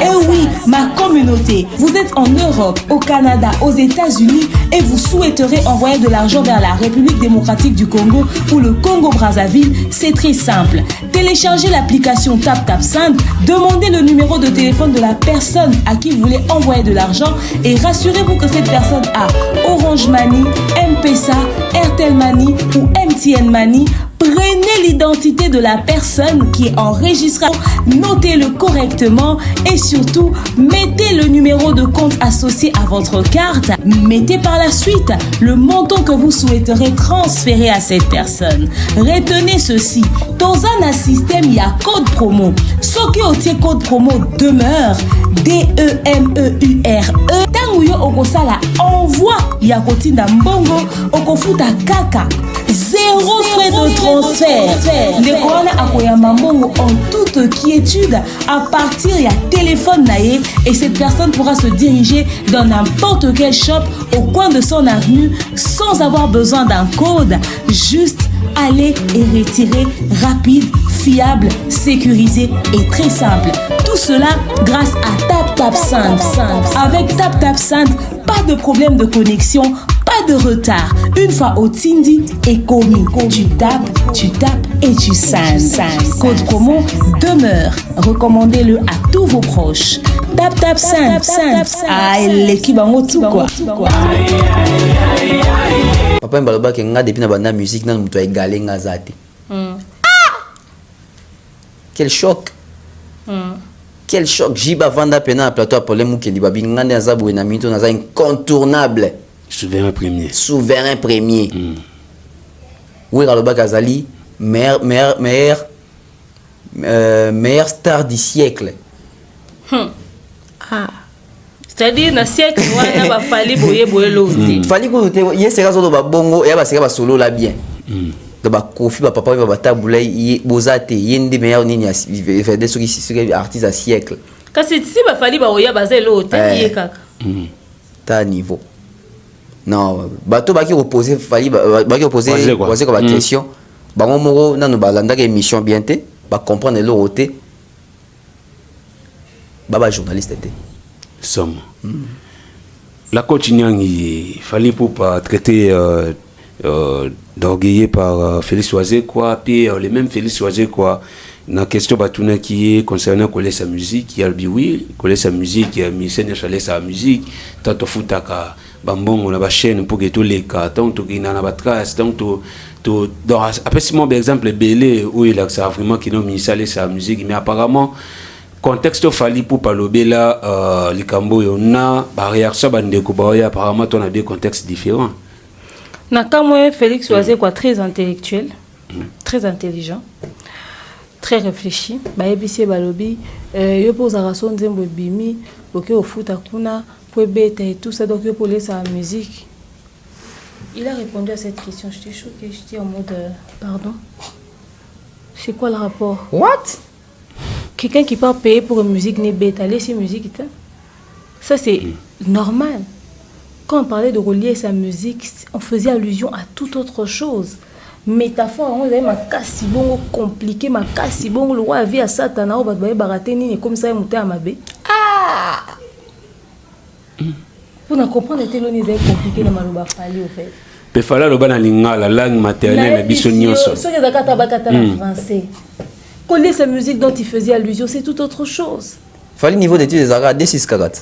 Et oui, ma communauté, vous êtes en Europe, au Canada, aux États-Unis et vous souhaiterez envoyer de l'argent vers la République démocratique du Congo ou le Congo-Brazzaville, c'est très simple. Téléchargez l'application Tap Sans, demandez le numéro de téléphone de la personne à qui vous voulez envoyer de l'argent et rassurez-vous que cette personne a Orange Money, M-Pesa, Airtel Money ou MTN Money. Prenez l'identité de la personne qui est enregistrée, notez-le correctement et surtout, mettez le numéro de compte associé à votre carte. Mettez par la suite le montant que vous souhaiterez transférer à cette personne. Retenez ceci, dans un système, il y a code promo. Ce qui est code promo demeure, DEMEURE. Tanguyo okosala envoie Yakotinda Mbongo okofuta kaka. Zéro frais de transfert. Ndekona akoyamba mbongo en toute quiétude à partir ya téléphone naé et cette personne pourra se diriger dans n'importe quel shop au coin de son avenue sans avoir besoin d'un code. Juste aller et retirer rapide, fiable, sécurisé et très simple. Tout cela grâce à Tap Sans. Avec Tap Sans, pas de problème de connexion, pas de retard. Une fois au Tindi et commis, tu tapes et tu sens. Code promo demeure. Recommandez-le à tous vos proches. Tap Sans. Ah, l'équipe en haut tout quoi. Papa Mbaloba ki nga depuis na banda musique nan mutu égalé ngazate. Quel choc. Quel choc. Jiba vanda pena plateau problème ou kendi babi ngande azabu na mito na za incontournable. Souverain premier. Oui, Raloba Kazali, meilleur star du siècle. C'est-à-dire, dans le siècle, il va falloir boyer l'autre. Fallait que il y ait ces raisons de bongo et il solo là bien. De Kofi, papa, papa, boulay, bozate, il y a des meilleurs nini, il fait des artistes à siècle. Quand c'est ici, il va falloir boyer l'autre. T'as niveau. Non, bateau baki opposé fali baki opposé comme la question. Ba moro na no balanda ke émission bien té, ba comprendre le roté. Ba journaliste té. Somme. La continuant il fallait pour pas traiter d'orgueillé par Félix Oisé quoi, puis les mêmes Félix Oisé quoi. La question batuna qui est concernant coller sa musique, il y a le biwi, coller sa musique, il y a Missène chalet sa musique, tant au foutaka bambon on a ba chaîne pour que tous les cas, tant to qui na ba trace, tant to dans après si mon exemple belé où il a ça vraiment qui non mis sa musique mais apparemment contexte fali pour parler là les cambo yona barrière ça bande ko ba apparemment on a des contextes différents. Na kamwe Félix Oisé quoi très intellectuel, très intelligent. Très réfléchi, baebisi balobi yo posa rason nzembo bimi oké au foot akuna pour bête et tout ça donc yo pour laisser sa musique. Il a répondu à cette question, j'étais choquée, j'étais en mode pardon. C'est quoi le rapport? What? Quelqu'un qui part payer pour une musique n'est bête, allez c'est musique ça c'est normal. Quand on parlait de relier sa musique, on faisait allusion à toute autre chose. Métaphore, on avait ma casse si bon compliqué, ma casse si bon le roi avait à Satana, on va barater ni comme ça, il montait à ma baie. Ah! Pour nous comprendre, c'était l'on est compliqué dans Malouba Fali au fait. Pe fala lo bana linga la langue maternelle biso nyonso. Ce que zakata bakata en français. Coller sa musique dont il faisait allusion, c'est tout autre chose. Fali niveau d'études des arts D6 karat.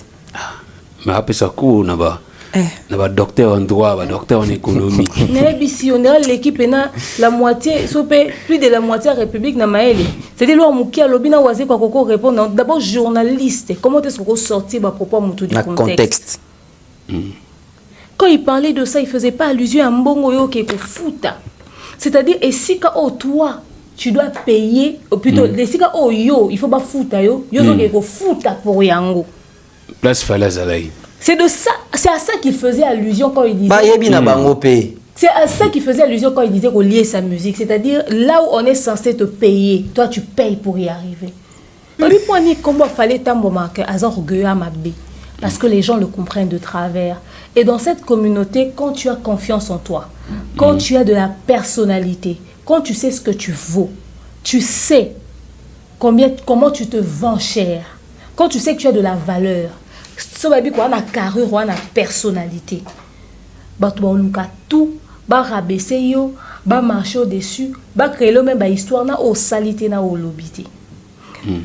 Mais après ça court là-bas. Là-bas docteur en droit, docteur en économie. Mais ici on est l'équipe la moitié, plus de la moitié à République na maeli. C'est-à-dire là on a lobina oisé quoi koko répondre d'abord journaliste. Comment est-ce qu'on sortir ba propos mutu du contexte. Quand il parlait de ça, il faisait pas allusion à mbongo yo qui est fouta. C'est-à-dire et si quand toi tu dois payer ou plutôt les si quand yo il faut pas fouta yo qui est fouta pour yango. Place Falazalaï. C'est de ça, c'est à ça qu'il faisait allusion quand il disait. Ba yebi na bango pe. C'est à ça qui faisait allusion quand il disait qu'on liait sa musique. C'est-à-dire, là où on est censé te payer, toi, tu payes pour y arriver. On lui point ni comment fallait t'embarquer à orgueilleux à ma bé. Parce que les gens le comprennent de travers. Et dans cette communauté, quand tu as confiance en toi, quand tu as de la personnalité, quand tu sais ce que tu vaux, tu sais comment tu te vends cher, quand tu sais que tu as de la valeur, ça va dire qu'on a carrure, on a personnalité. Bah, tu vas tout. Ba rabaisser yo, ba marcher au-dessus, ba créer le même histoire na au salité na au lobité.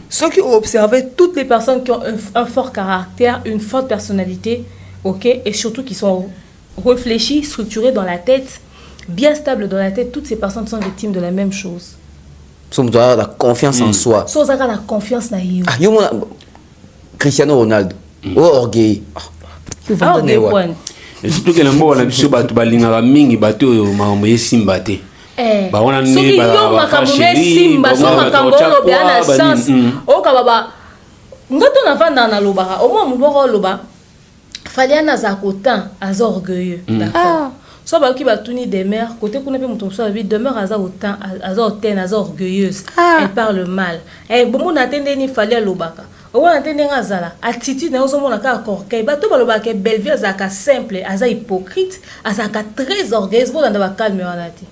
Ceux qui ont observé toutes les personnes qui ont un fort caractère, une forte personnalité, ok, et surtout qui sont réfléchies, structurées dans la tête, bien stables dans la tête, toutes ces personnes sont victimes de la même chose. On doit avoir la confiance en soi. So on a la confiance na yo. Ah, yo Cristiano Ronaldo, orgueil. Et surtout que l'ambo la biso batu balinga mingi batu maombo yesimba te. Ba wana ni ba makambo simba so makambo lo bana sens. O ka baba ngato na vanda na loba. O mo mboko loba. Fallait na za kotan az orgueilleux. D'accord. So ba ki batuni des mères côté kuna pe muto so vie demeure az autant az orgueilleuse. Elle parle mal. Bon na tende ni fallait lobaka. On a entendu ngazala attitude na ozo mona ka korkei bato baloba ke belle vie azaka simple aza hypocrite azaka très orgueilleuse bo ndaba calme wana te.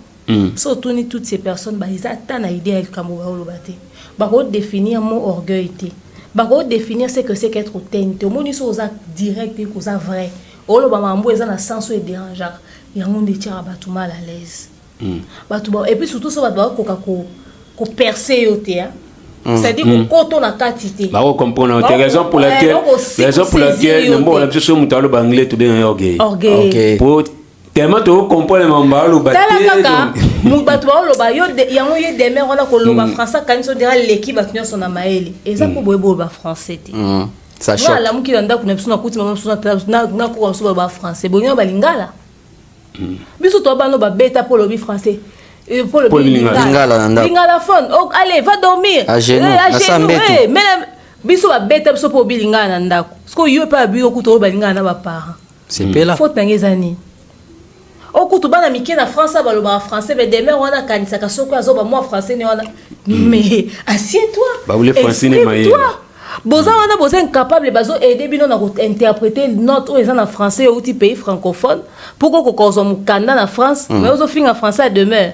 So tuni toutes ces personnes ba isa tana idée elle kamo ba oloba te. Ba ko définir mon orgueil te. Ba ko définir ce que c'est qu'être authentique. Au moni so oza direct et oza vrai. Oloba mambo eza na sens et dérangeant. Yango ndetira bato mal à l'aise. Bato ba et puis surtout so bato ko ko percer yo te hein. C'est-à-dire que quand on a quantité. Bah on comprend. C'est raison pour laquelle n'importe la chose mutalo banglais tout bien orgueil. Orgueil. Pour tellement tu comprends les mambalo baté. Tala kaka mubato ba loba yo yango ye demer on a ko loba français quand so dira l'équipe batunyo son na maeli. Eza ko boyebo ba français te. Ça choque. Voilà muki nda kuna biso na kuti mama biso na ko so ba français. Bonyo ba lingala. Biso to ba no ba beta pour lobi français. Pour le Lingala phone. Oh, allez, va dormir. À genoux. Mais biso ba beta biso pour bilingana ndako. Parce que yo pas bi okuto ba lingana ba parents. C'est pela. Faut tangezani. Okuto bana mike na France ba lo ba français mais demain on a kanisa ka soko azoba moi français ne on a. Mais assieds-toi. Ba vous les français ne maye. Boza wana boza incapable bazo aider bino na interpréter note ou en français ou ti pays francophone pour ko kozo mukanda na France mais ozo finga français à demeure.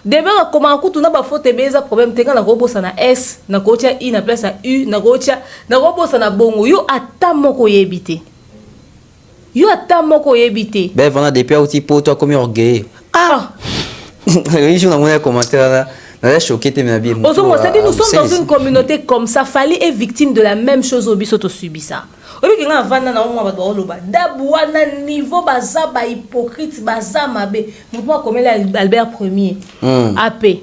Demain comment kutu na ba faute beza problème tenga na kobosa na S na kocha I na place à U na kocha na kobosa na bongo yo ata moko yebité. Yo ata moko yebité. Ben voilà depuis outil pour toi comme orgueil. Ah. Oui, je na mon commentaire là. Nous sommes dans une communauté comme ça. Fali est victime de la même chose au bisoto subi ça. Au lieu que vanda na mwa ba loba dabwana niveau baza ba hypocrite baza mabe. Moi comme Albert Ier. AP.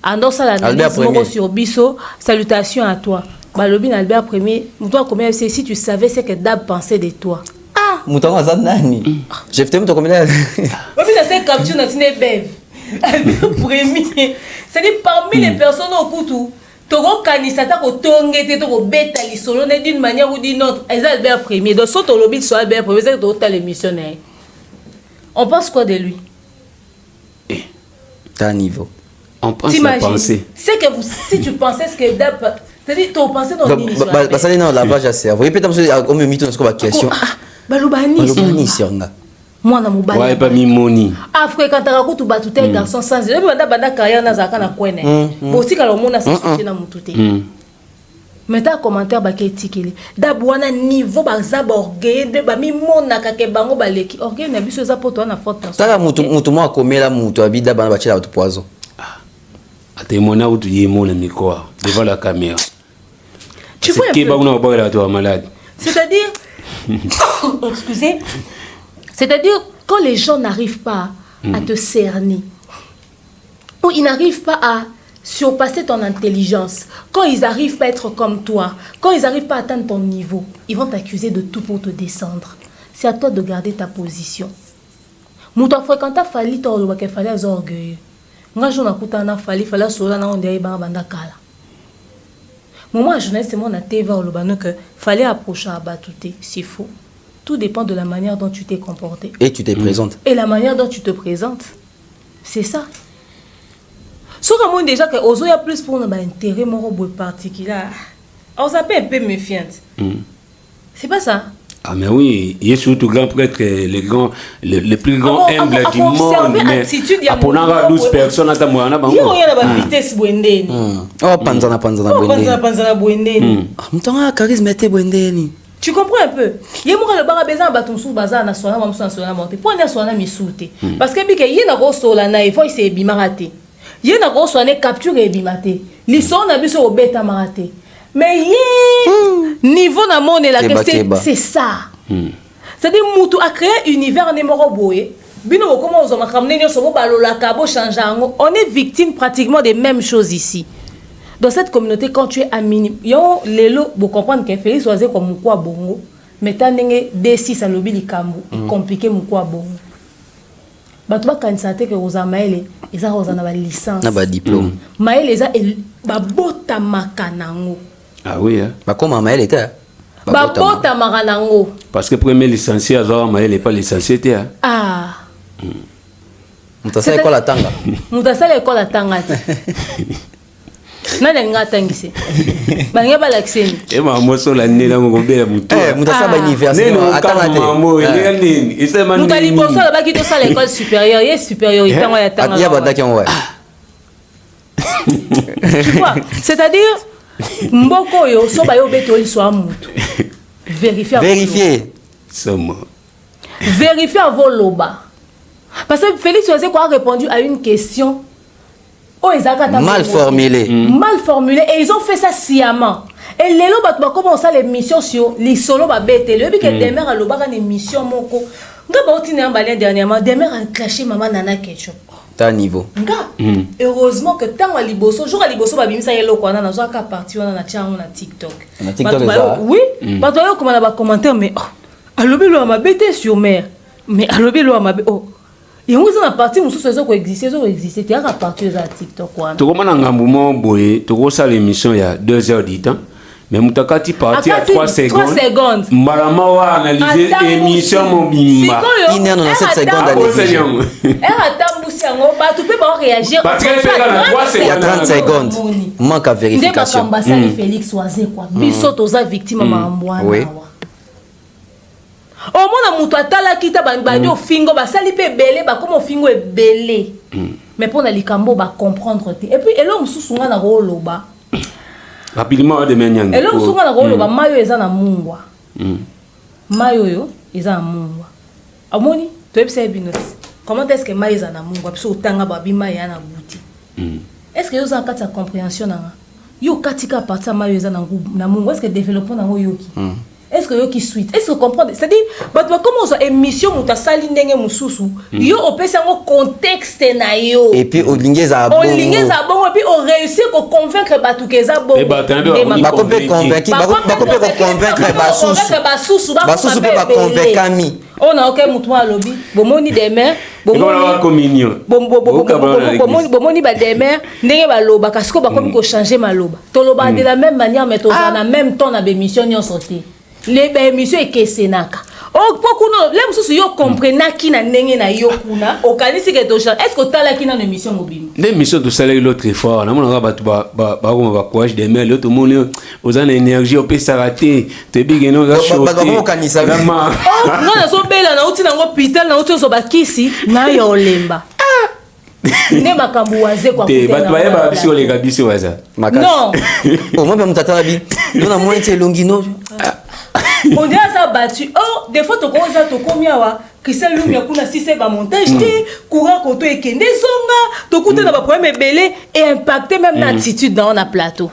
Ando sala na sur biso. Salutations à toi. Balobi Albert Ier. Moi comme si tu savais ce que Dab pensait de toi. Ah. Mouton azanani. J'ai fait mon comment. Oui, ça c'est capture na tine bev. Premier. C'est-à-dire parmi les personnes au couteau, Togo Kanisata ko tongete to ko beta li solo d'une manière ou d'une autre. Albert Ier. Donc son lobby sur Albert Ier, c'est total missionnaire. On pense quoi de lui? T'as un niveau. On pense à penser. C'est que si tu pensais ce que Dab, c'est-à-dire tu pensais dans l'initiative. Bah ça non lavage à cerveau. Peut-être comme mytho dans ce question. Balobani sirnga. Moi na mobali ouais pas mimoni afrekantaka kutu batu te garçon sans et banda carrière na zaka na kwene botika lo mona sasuti na mutu te mais ta commentaire ba ketikeli dabwana niveau ba za orgueil de ba mimona ka ke bango baleki orgueil na biso za poto na forte personne tala mutu mo akomela mutu abida bana ba chela ba poison atemona utu yemona mikoa devant la caméra tu vois que ba una ba la toi malade c'est-à-dire excusez. C'est-à-dire, quand les gens n'arrivent pas à te cerner, ou ils n'arrivent pas à surpasser ton intelligence, quand ils n'arrivent pas à être comme toi, quand ils n'arrivent pas à atteindre ton niveau, ils vont t'accuser de tout pour te descendre. C'est à toi de garder ta position. Mouta fréquenta fali to lo ba fali az orgueil. Nga jona kutana fali fala sola na onde ba banda kala. Moi journaliste mon na TV lo ba que fallait approcher à batouté, c'est faux. Tout dépend de la manière dont tu t'es comporté. Et tu te présentes. Et la manière dont tu te présentes. C'est ça. Sauf que moi, déjà, il y a plus pour un intérêt particulier. On s'appelle un peu méfiante. C'est pas ça. Ah mais oui, il est surtout grand prêtre, le plus grand humble du monde. Mais à 12 personnes, à ta moine, il y a une vitesse bouendeni. Oh, panzana bouendeni. Ah, charisme était bouendeni. Tu comprends un peu? Il y a un bar à besoin de bateau sous bazar na soana mamou na monter. Pour aller soana mi soute. Parce que bi que y na gros sola na il faut c'est bimaraté. Y na gros soana capture et bimate. L'ison na biso obeta maraté. Mais niveau na monde la c'est ça. C'est-à-dire mutu a créé un univers numéro boé. Bino comment on a ramené nous sommes balola kabo changer. On est victime pratiquement des mêmes choses ici. Dans cette communauté, quand tu es à minimum, vous comprenez que Félix Oisé comme quoi bongo, mais t'as n'engé D6 à l'obi likambo, compliqué quoi bongo. Bah tu vas candidater que vous avez ils ont une licence, na diplôme. Maël les a ba bota makanango. Ah oui hein. Bah comment Maël était? Ba bota makanango. Parce que premier licencié à Maël n'est pas licencié hein. Ah. Mutasa école à Tanga. Mutasa école à Tanga. Nana ngatangise bange balakseni e mamo so la nela mo bela muto mutasa ba université atangate mamo ele nini ise man mutali bonso la baki to sala école supérieure ye supérieure itango ya tanga ya badaki ouais. Tu vois, c'est-à-dire mboko yo so ba yo beto li so amutu vérifier somo vérifier avant loba parce que Félix Oisé a répondu à une question. Oh, mal formulé. Mal formulé. Et ils ont fait ça sciemment. Et les lobes ont commencé l'émission sur les solos à bête. Le but que Demer a l'oba une émission moko. Nga ba otine en balien dernièrement. Demer a clashé maman nana ketchup. T'as niveau. Nga. Heureusement que tant à liboso, jour à liboso ba bimisa yelo kwa na zo ka parti wana na tia na TikTok. Na TikTok oui. Parce que comment on va commenter mais alobi lo ma bête sur mer. Mais alobi lo ma oh. Et on a parti où ça existait tu as parti à TikTok quoi to comment ngambu mo boye to ça l'émission il y a 2 heures du temps mais mutakati parti à 3 secondes marama wa analyser émission mo bimba il y a 7 secondes elle attend boussi ngo ba tu peux pas réagir il y a 30 secondes manque à vérification ndé Félix Oisé quoi biso toza victime mambwana oui. Au moins, on a tala kita bandi au fingo ba sali pe belé ba comme au fingo est belé. Mais pour na likambo ba comprendre et puis elo mususunga na ko loba. Rapidement de menyang. Elo mususunga na ko loba mayo eza na mungwa. Mayo yo eza na mungwa. Amoni to epse binos. Comment est-ce que mayo eza na mungwa biso utanga ba bima ya na buti. Est-ce que yo za kata compréhension na yo katika partir mayo eza na mungwa est-ce que développement na yoki. Est-ce que yo qui suite est-ce que comprendre c'est-à-dire comment ça émission muta sali ndenge mususu yo opesa ngo contexte na yo et puis o lingeza bon et puis on réussit à convaincre batu keza bon ba ko pe convaincre basusu pe ba convaincre mi on a aucun mutu à lobby bomoni demain bomoni ba demain ndenge ba loba parce que ba comme ko changer maloba to loba de la même manière mais to en même temps na émission nyo sorti les émissions et kesenaka oh pourquoi non les mususu yo comprena ki na ndenge na yo kuna okanisi ke to est-ce que tala ki na émission mobile l'émission de salaire l'autre fois na mona ba ba courage de mail l'autre monde aux en énergie au pesa raté te big no za show vraiment non na so bela na uti na ngo hospital na uti so bakisi na yo lemba ne makambu waze kwa te ba to ba biso le gabiso waza non au moins mutata bi na moi c'est longino on dit ça battu oh des fois to ko za to komiawa Christian Lumia kuna sise ba montage te courant koto ekende songa to kuta na ba problème belé et impacter même l'attitude dans la plateau.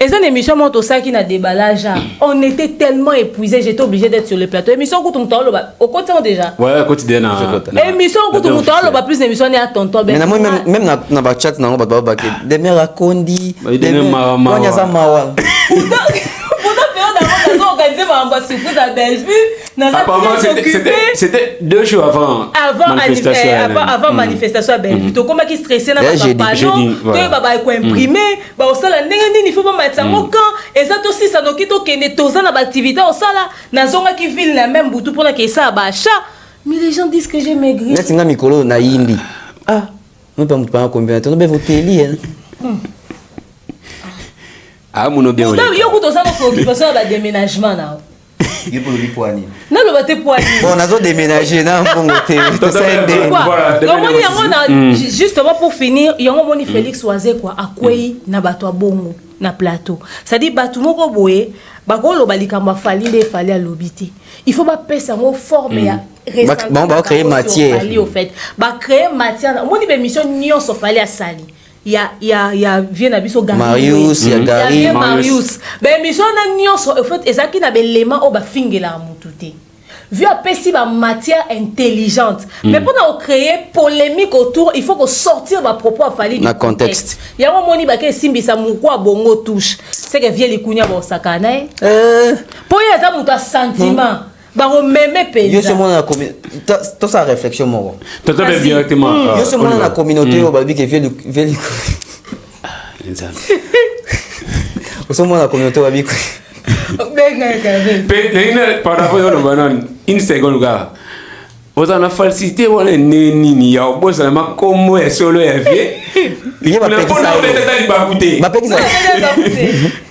Et ça, l'émission monte ça qui n'a déballage. On était tellement épuisés, j'étais obligé d'être sur le plateau. Émission où tout le monde au quotidien déjà. Ouais, au quotidien. Émission où tout le monde plus d'émissions à tonton. Mais même dans la chat, on va pas des mères à Kondi, des mères à Mawa. Pourtant, période d'avant, organisé ma surprise à Bellevue. Apparemment, c'était 2 jours avant manifestation. Avant manifestation à Bellevue. Donc, comment qui stressait dans le panneau, il imprimé, au sol, il faut pas mettre ça au camp. Et ça aussi, ça nous quitte au Kenya, tout ça dans l'activité au sol, dans zone qui vit la même boutou pour que ça abacha. Mais les gens disent que j'ai maigri. Là, c'est un micro na yindi. Ah, on peut pas combien de temps, on peut voter lien. Ah, mon bien. Il y a beaucoup de ça, notre occupation à déménagement là. Il y a pour le poignet. Non, le bâté poignet. Bon, on a déménagé, non, bon, justement pour finir, il y a un moni Félix Oazé quoi, à quoi na bato bongo na plateau. Ça dit bato moko boye, bakolo balika ma fali à l'obité. Il faut pas passer en forme ya bon, bah créer matière. Au fait, bah créer matière. Moni émission nion so fali à sali. Il y a vient abiso Gary Marius, il y a Gary Marius. Ben mission na nion so en fait ezaki na belément o ba fingela mututé. Vu après si ma matière intelligente. Mais pour créer polémique autour, il faut que sortir ma propos à fallu dans contexte. Il y a un moni baké simbi sa mukwa bongo touche. C'est que vient les kunya bo sakana. Pour y a ça muta sentiment. Bah on m'aime pays. Yo seulement la communauté. Tout ça réflexion moi. Tout à fait directement. Yo seulement la communauté au babi qui vient Au seulement la communauté au babi. Par rapport à banan, une seconde gars. Vous en a falsité wala nini ya boss na makomo ya solo ya vie. Il y a pas de ça. Ma peki ça.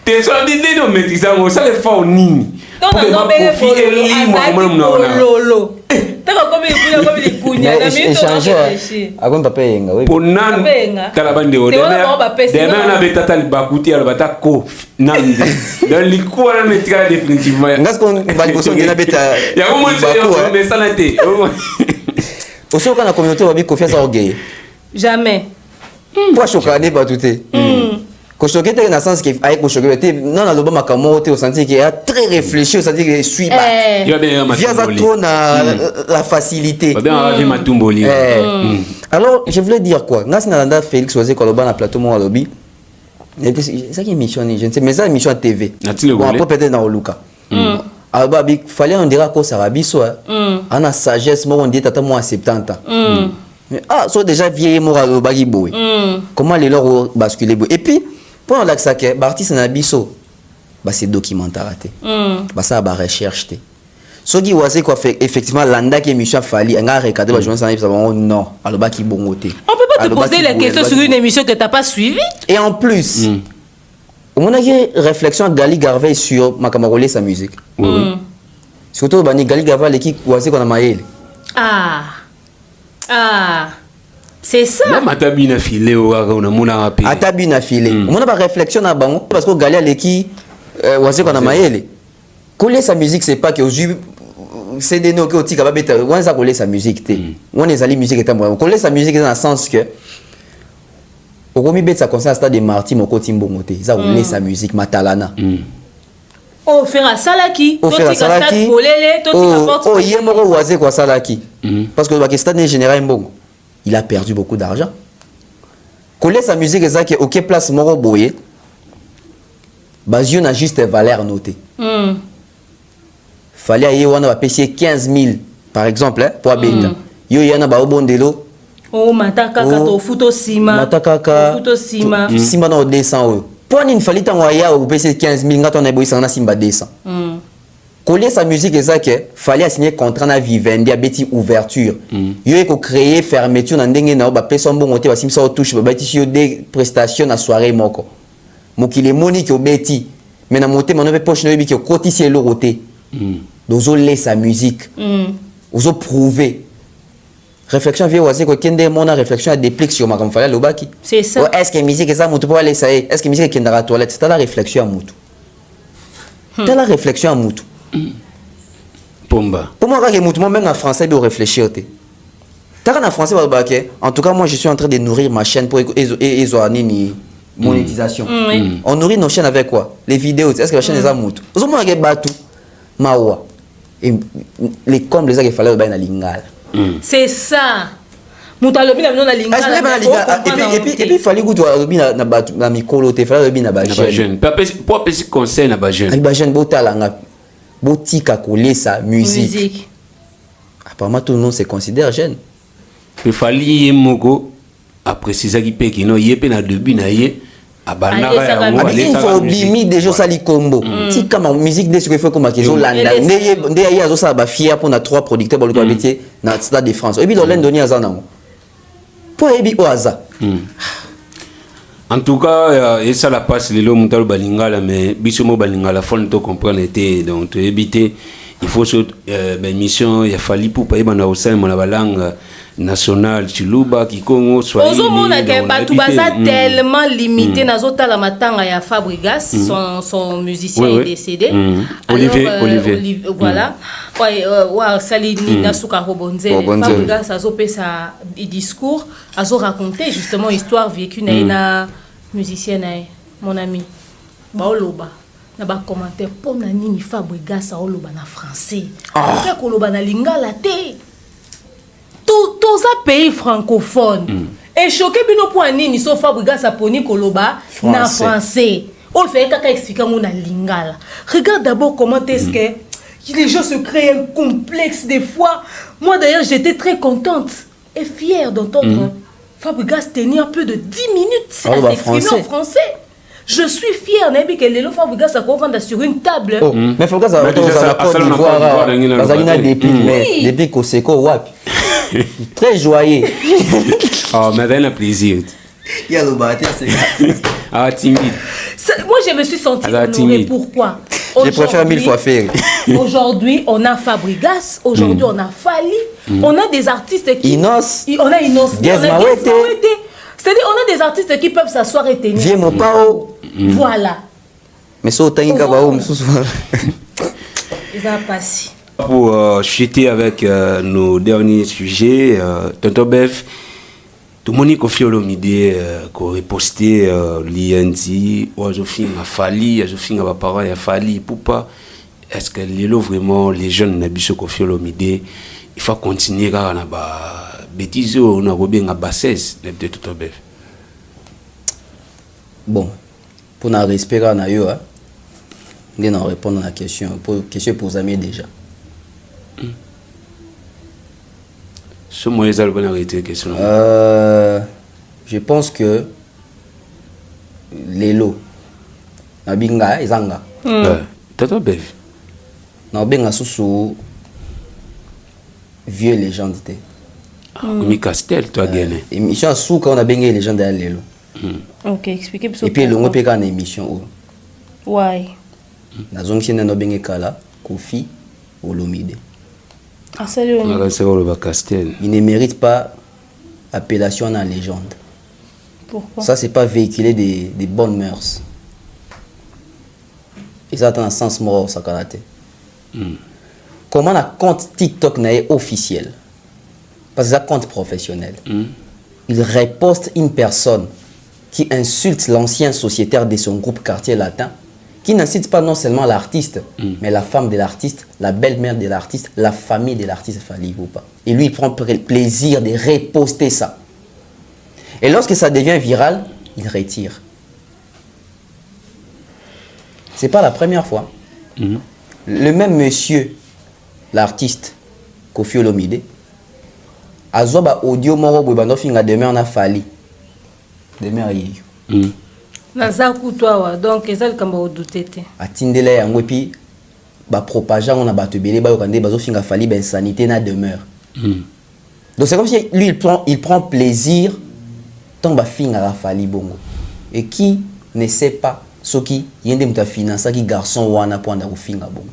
T'es sur l'idée de mettre ça moi ça le fait nini. Non non mais lolo. T'as comme les kunya na mais échanger. Avant papa yenga oui. Pour nan talabande o demain na betata libakuti ala batako nande. Dans l'iko na metra définitivement. Ngas qu'on va bosso de la beta. Ya comment c'est mais ça n'était. Aussi quand la communauté va bien confiance à orgueil. Jamais. Pour choquer pas tout est. Quand choquer dans le sens que avec choquer non na loba makamo te au senti qu'il est très réfléchi au senti que suit pas. Via ça trop la facilité. Alors je voulais dire quoi? Ngas na Félix Oazé Koloba na plateau mon lobby. Et puis ça qui émission je ne sais mais ça émission TV. Bon après peut-être dans Oluka. Alors babi fallait on dira ko sarabiso on a sagesse moi on dit tata moi à 70 ans. Ah so déjà vieille mort au bagi boy. Comment les leur basculer boy. Et puis pour l'accès que l'artiste na biso bah c'est documentaire raté. Bah ça ba recherche té. So qui Oazé quoi fait effectivement landa qui émission fali on a regardé la journée ça non alors baki bongo té. On peut pas te poser les questions sur une émission que tu n'as pas suivie. Et en plus on a eu réflexion à Gali Garvey sur ma camarade sa musique. Surtout bani Gali Garvey l'équipe Oazé qu'on a maïl. Ah, c'est ça. Même Atabi n'a filé au Ragona Mouna rapide. Atabi n'a filé. On a pas réflexion à Bango parce que Gali a l'équipe Oazé qu'on a maïl. Coller sa musique c'est pas que c'est des noms que tu capable de on a coller sa musique té. On est allé musique est moi. Coller sa musique dans le sens que au combien bête ça concerne stade de Marty mon côté mbongoté. Ça coller sa musique matalana. Oh faire ça là qui oh faire ça là qui oh hier moko Oazé quoi ça là qui parce que le Pakistan en général mbongo il a perdu beaucoup d'argent coller sa musique ça que OK place moko boyer bazio na juste valeur notée fallait y on va payer 15 000 par exemple pour abeta yo yana ba obondelo oh mataka to futo sima mataka futo sima sima na 200 pour une fallait t'envoyer au PC 15 000 quand on est boy ça na simba 200 coller sa musique et ça que fallait signer contrat na vivendi abeti ouverture yo eko créer fermeture na ndenge na ba personne bon côté ba simsa au touche ba bati yo des prestations na soirée moko mokile monique obeti mais na monter mon poche no bi que cotiser le roté dozo laisse sa musique ozo prouver réflexion vient Oazé ko kende mon réflexion à déplique sur ma comme fallait le baki c'est ça est-ce que musique ça mutu pour aller ça est-ce que musique kende la toilette c'est la réflexion à mutu c'est la réflexion à mutu Pomba pour moi quand mutu même en français de réfléchir té t'as en français en tout cas moi je suis en train de nourrir ma chaîne pour ni monétisation on nourrit nos chaînes avec quoi les vidéos est-ce que la chaîne est à mutu ozo mo ga batu mawa et les combles les a qu'il fallait ba na lingala. C'est ça. Moutalobi na na lingala. Et puis il fallait que tu na mikolo te fallait na ba jeune. Pour petit conseil na ba jeune. Ba jeune botalanga. botika coller sa musique. Apparemment tout le monde se considère jeune. Il fallait moko après c'est ça qui paye qui non yé na début na yé il faut bimi déjà ça li combo si comme musique de ce que fait comme qu'ils ont landa ndé ya zo ça ba fier pour na 3 producteurs pour le métier na Stade de France et puis l'Olène donné azana pour ebi oaza. En tout cas et ça la passe les lots mutal balingala mais bisomo balingala faut ne comprendre était donc éviter il faut cette mission il a fallu pour payer bana au sein mon la langue national Chiluba Kikongo Swahili. Ozomona ke batu baza tellement limité nazota la matanga ya Fabregas son musicien est décédé. Olivier voilà. Ouais Salini Nasuka Robonze Fabregas azopesa discours azo raconter justement histoire vécue na musicien na mon ami baoloba na ba commentaire pona nini Fabregas aoloba na français. Ke koloba na lingala te. Tous un pays francophone. Et choqué bino pour nini so Fabregas aponi koloba na français. On le fait kaka expliquer mon lingala. Regarde d'abord comment est-ce que les gens se créent un complexe des fois. Moi d'ailleurs, j'étais très contente et fière d'entendre Fabregas tenir plus de 10 minutes à s'exprimer en français. Je suis fier, Nabi, que Lélo Fabregas a commandé sur une table. Mais Fabregas a Côte d'Ivoire, depuis Koseko, Wap. Très joyeux. Oh, mais avec un plaisir. Il y a le bâtiment, c'est ah, timide. Moi, je me suis sentie honorée. Pourquoi? Je préfère 1000 fois faire. Aujourd'hui, on a Fabregas. Aujourd'hui, on a Fali. On a des artistes qui... Inos. On a Inos. C'est-à-dire, on a des artistes qui peuvent s'asseoir et tenir. Viens mon pao. Voilà. Mais ça, t'as une gabaou, Ils ont passé. Pour chuter avec nos derniers sujets, Tonton Bef, tout le monde confie l'idée qu'on reposté l'IND, ou à a fallu, à parents a fallu, pourquoi est-ce que vraiment les jeunes n'ont pas confié l'idée, il faut continuer à la bêtise, on a bien à bassesse de Tonton Bef. Bon, pour nous respirer à nous, on va répondre à la question, pour amis déjà. Ce moyen ça va arrêter question. Je pense que les lots na binga ezanga. Tata Bev. Na benga sous vieux légende té. Mi Castel toi gagné. Émission sous quand on a benga légende derrière les lots. OK, expliquez et puis le ngo pe kana émission. Ouais. Na zone qui na benga kala Kofi Olomide. Il ne mérite pas appellation en légende. Pourquoi? Ça, c'est pas véhiculer des bonnes mœurs. Et ça, dans un sens mort, ça karaté. Comment un compte TikTok n'est officiel? Parce que c'est un compte professionnel. Il reposte une personne qui insulte l'ancien sociétaire de son groupe Quartier Latin, qui n'incite pas non seulement l'artiste, mais la femme de l'artiste, la belle-mère de l'artiste, la famille de l'artiste, Fali Ipupa. Et lui, il prend plaisir de reposter ça. Et lorsque ça devient viral, il retire. C'est pas la première fois. Le même monsieur, l'artiste, Kofi Olomide, a zoba audio moro bwebando finga demain on a Fali. Demain yeyo. Nazaku toi donc ezal kamba odutete. Atindela yango puis ba propager on a bato belé ba yokande bazo finga Fali ben sanité na demeure. Donc c'est comme si lui il prend plaisir tant ba finga Fali bongo. Et qui ne sait pas ce qui yende muta financer qui garçon wana pour anda ko finga bongo.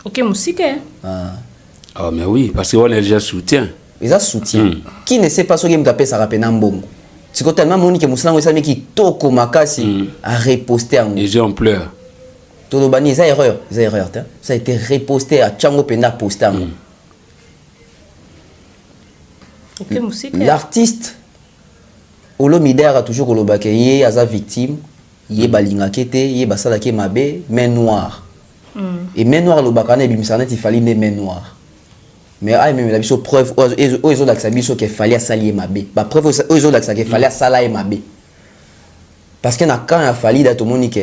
OK musique. Ah mais oui parce qu'on a déjà soutien. Ils ont soutien. Qui ne sait pas ce qui muta pesa rapena mbongo. C'est quand tellement moni que musango ça mais qui toko makasi a reposté en les gens pleurent. Todo bani ça erreur, ça a été reposté à Tchango Penda posté en. OK musique. L'artiste Olomide a toujours kolobake yé aza victime, yé balinga kete, yé basala ke mabe, main noire. Et main noire lobakane bimisana il fallait des mains noires. Mais ah même la biso preuve aux autres que biso qu'il fallait salier mabe. Ba preuve aux autres qu'il fallait salayer mabe. Parce que na quand il a fallu d'être monique.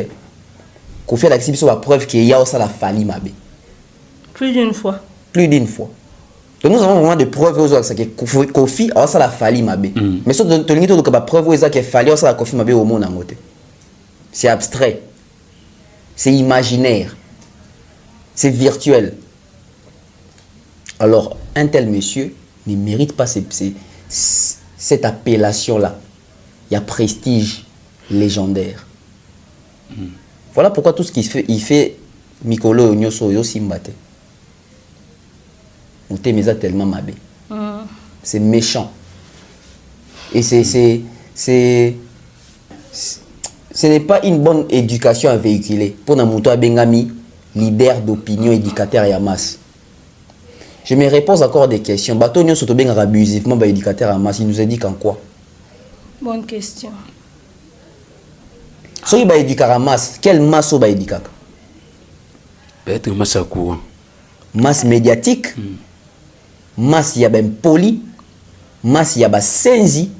Qu'on fait la biso ba preuve qu'il y a aussi la fali mabe. Plus d'une fois. Plus d'une fois. Donc nous avons vraiment des preuves aux autres que Kofi a ça la fali mabe. Mais ça tu lis tout que la preuve aux autres que fali ça la Kofi mabe au monde en côté. C'est abstrait. C'est imaginaire. C'est virtuel. Alors un tel monsieur ne mérite pas cette appellation là. Il y a prestige légendaire. Voilà pourquoi tout ce qu'il fait, il fait Mikolo Nyoso Yo Simbate. On t'aime tellement mabé. C'est méchant. Et ce n'est pas une bonne éducation à véhiculer. Pour Namuto Bengami, leader d'opinion, éducateur et masse. Je me repose encore des questions. Bato Nyoso to benga abusivement ba éducateur à masse, il nous indique en quoi? Bonne question. Si il va éduquer à masse, quelle masse va éduquer? Peut-être masse à courant. Masse médiatique, masse y a ben poli, masse y a ben senzi,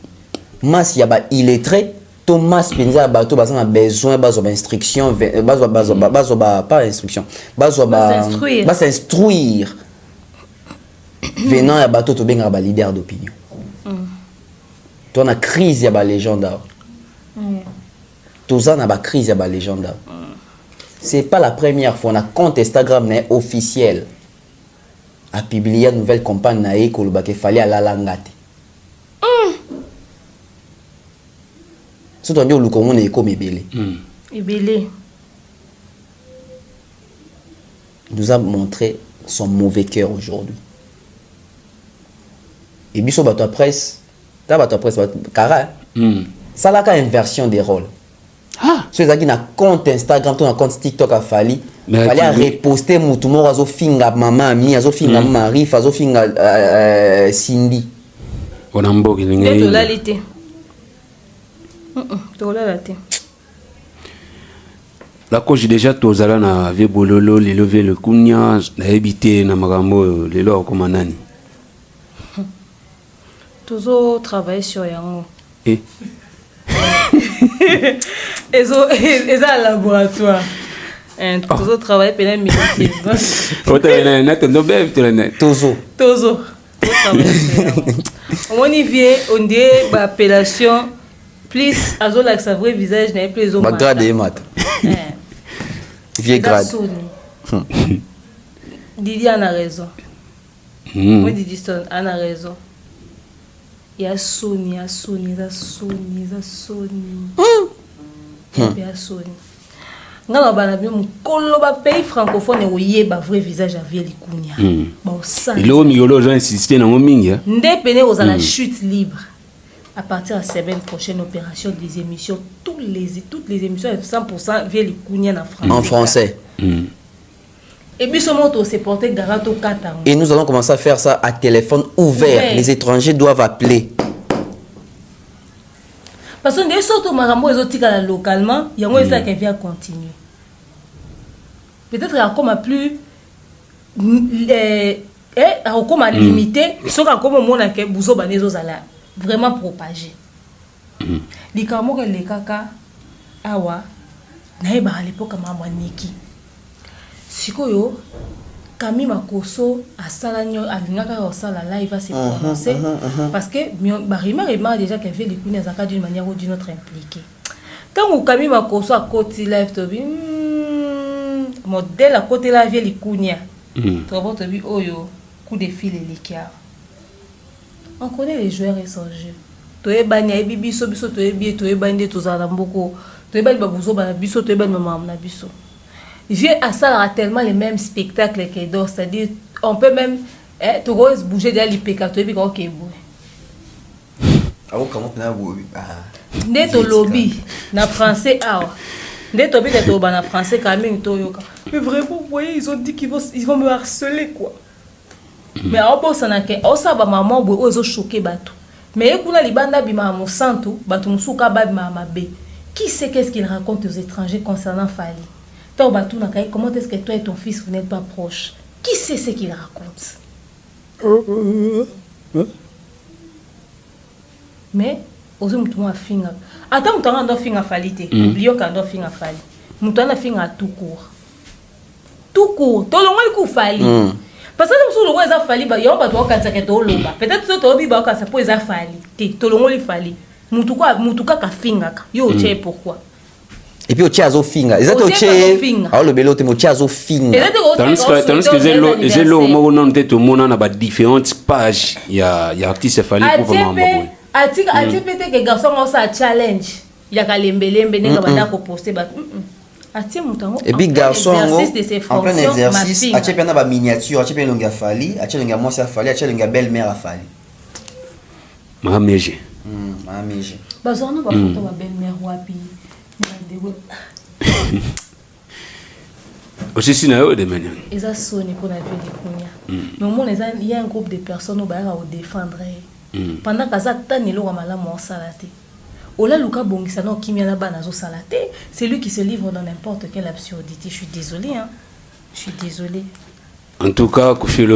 masse y a ben illettré, to masse penza bato a besoin bazo instruction, pas instruction, bazo s'instruire. Venant à bateau to benga ba leader d'opinion. Toi na crise ya ba légende. Tous na ba crise ya ba légende. C'est pas la première fois na compte Instagram na officiel a publié une nouvelle campagne na ekoloba ke fallait ala langate. Surtout on dit au lukongo na eko mebele. Ebele. Nous a montré son mauvais cœur aujourd'hui. Et biso bato presse, cara. Ça là une inversion des rôles. Ceux qui na compte Instagram, ton compte TikTok a fallu, fallait reposter mutu moko azo finga maman ami, azo finga Marie, azo finga Cindy. On a mboki linga. To la lité. To la lité. La coach déjà tozala na vie bololo, le lever le kunya, na habité na magambo le lo comme nani. Toujours travailler sur yango. Et ils ont un laboratoire. Toujours travailler pendant une minute. Toujours. On y vient, on dit l'appellation plus azo like sa vrai visage n'a plus au grade et mat. Vieux grade. Didi en a raison. Moi Didi Stone en a raison. Il y a Sony, il y a Sony. Ngala bana bien mon koloba pays francophone et yeba vrai visage à vie likunya. Bon ça. Il o miolo gens insister na momingi. Ndepene aux la chute libre. À partir de la semaine prochaine opération des émissions toutes les émissions 100% vie likunya na français. En français. Et puis ce moto s'est porté garato katang. Et nous allons commencer à faire ça à téléphone ouvert. Les étrangers doivent appeler. Parce que des sortes de marambo exotiques localement, il y a ça qui vient continuer. Peut-être qu'il y a comme plus comme limité, ce qu'on comme mon que bouzo banezo zala vraiment propagé. Les kamo que les kaka awa naeba à l'époque maman Niki. Sikoyo Camille Makoso a salanyo alingaka osala live va se prononcer parce que Barima déjà qu'elle fait les coups zaka d'une manière ou d'une autre impliquée. Tant que Camille Makoso a côté live to bi modèle à côté la vie les counia. Trop bon to bi oyo coup de fil et l'écart. On connaît les joueurs et son jeu. To e bani e bibi so biso to e bi to e bani to za mboko. To e bani babuzo ba biso to e bani maman na biso. J'ai à ça tellement les mêmes spectacles que d'autres, c'est-à-dire on peut même tu vois bouger derrière l'IPK, tu es bien ok bouger. Ah comment peut-on bouger? Né to lobby na français né to bi to na français quand même to yoka. Mais vraiment vous voyez ils ont dit qu'ils vont me harceler quoi. Mais on pense na que on ça ba maman bo ils ont choqué bato. Mais kuna libanda bima mo santu bato musuka ba mama be. Qui sait qu'est-ce qu'il raconte aux étrangers concernant Fally? Comment est-ce que toi et ton fils vous n'êtes pas proches? Qui sait ce qu'il raconte? Mais aux hommes tout le finga. Attends, on a finga falité. Oublions qu'on a finga fali. On a finga tout court. tout court tolongoli ku fali parce que musu longo eza fali ba yo ba to kanisa ke to loba peut-être so to bi ba kanisa po eza fali te tolongoli fali mutu ka finga ka yo che pourquoi et puis au tiazo finga exacto alors le belo te mo tiazo finga tandis que c'est là mo non te to mona na ba différentes pages ya artiste fali pour vraiment bon atika peut-être que garçon on ça challenge ya kalembelembe nenga banda ko poster ba atie mutango et puis garçon en plein exercice atie pena ba miniature atie pena longa fali atie longa moisi fali atie longa belle-mère fali mameje bazona ba photo ba belle-mère wapi aussi si na yo de manière eza soni pour na vie de kunya mais au moins il y a un groupe de personnes ba ra défendre pendant kaza tani lo malamu salate ola luka bongisa no kimia na bana zo salate c'est lui qui se livre dans n'importe quelle absurdité. Je suis désolé je suis désolé en tout cas Koffi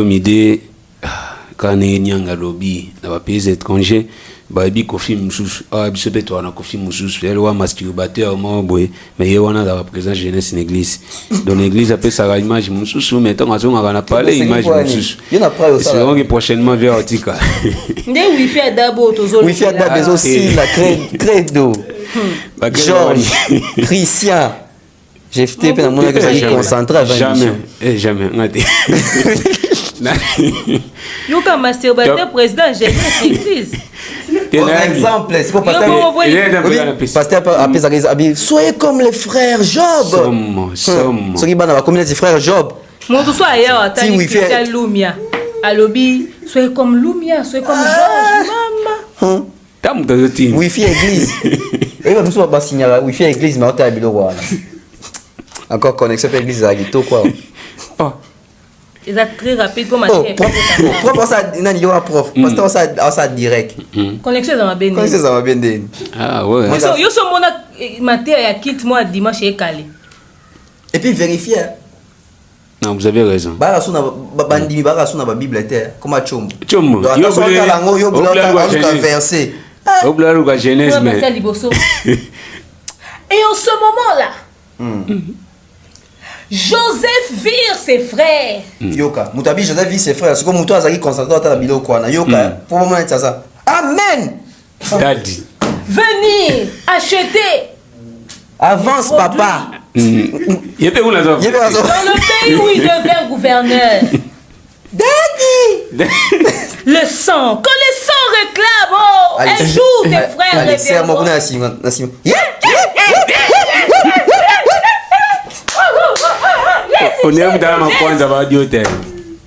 quand nyanga lobby na ba pays étrangers ba bi Koffi mususu biso beto na Koffi mususu elle wa masturbateur mo boy mais ye wana da présent jeunesse en église dans l'église après ça image mususu mais tant azonga na parler image mususu c'est donc prochainement vers Otika nde wifi adabo tozo wifi adabo aussi la credo Georges Christian j'ai fait pe na mona que ça concentré à jamais ngati yoka masturbateur président jeunesse église par exemple, c'est quoi pasteur après soyez comme les frères Job. Ceux qui la communauté des frères Job. Mon tout soit ailleurs attends Christian Lumia. Alobi soyez comme Lumia, soyez comme Georges maman. Tam de team. Wifi église. Et nous sommes pas signaler wifi église mais on t'a bilo quoi. Encore connexion avec l'église à Gito quoi. Ils sont très rapides comme prof ça nani yo prof pasteur ça direct connexion dans ma bende ah ouais yo so mona matin ya kit moi dimanche et calé et puis vérifier non vous avez raison bara suna bandimi bara suna ba bible terre comme chombo yo verset au bleu la Genèse mais et en ce moment là Joseph vire ses frères. Yoka, Moutabi Joseph vire ses frères. C'est comme Moutou Azaki concentré dans la bilo quoi. Yoka, pour le moment ça. Amen. Daddy. Venir acheter. Avance papa. Dans le pays où il devient gouverneur. Daddy. Le sang, quand le sang réclame, un jour tes frères reviendront. On est dans ma kwanza va dioter.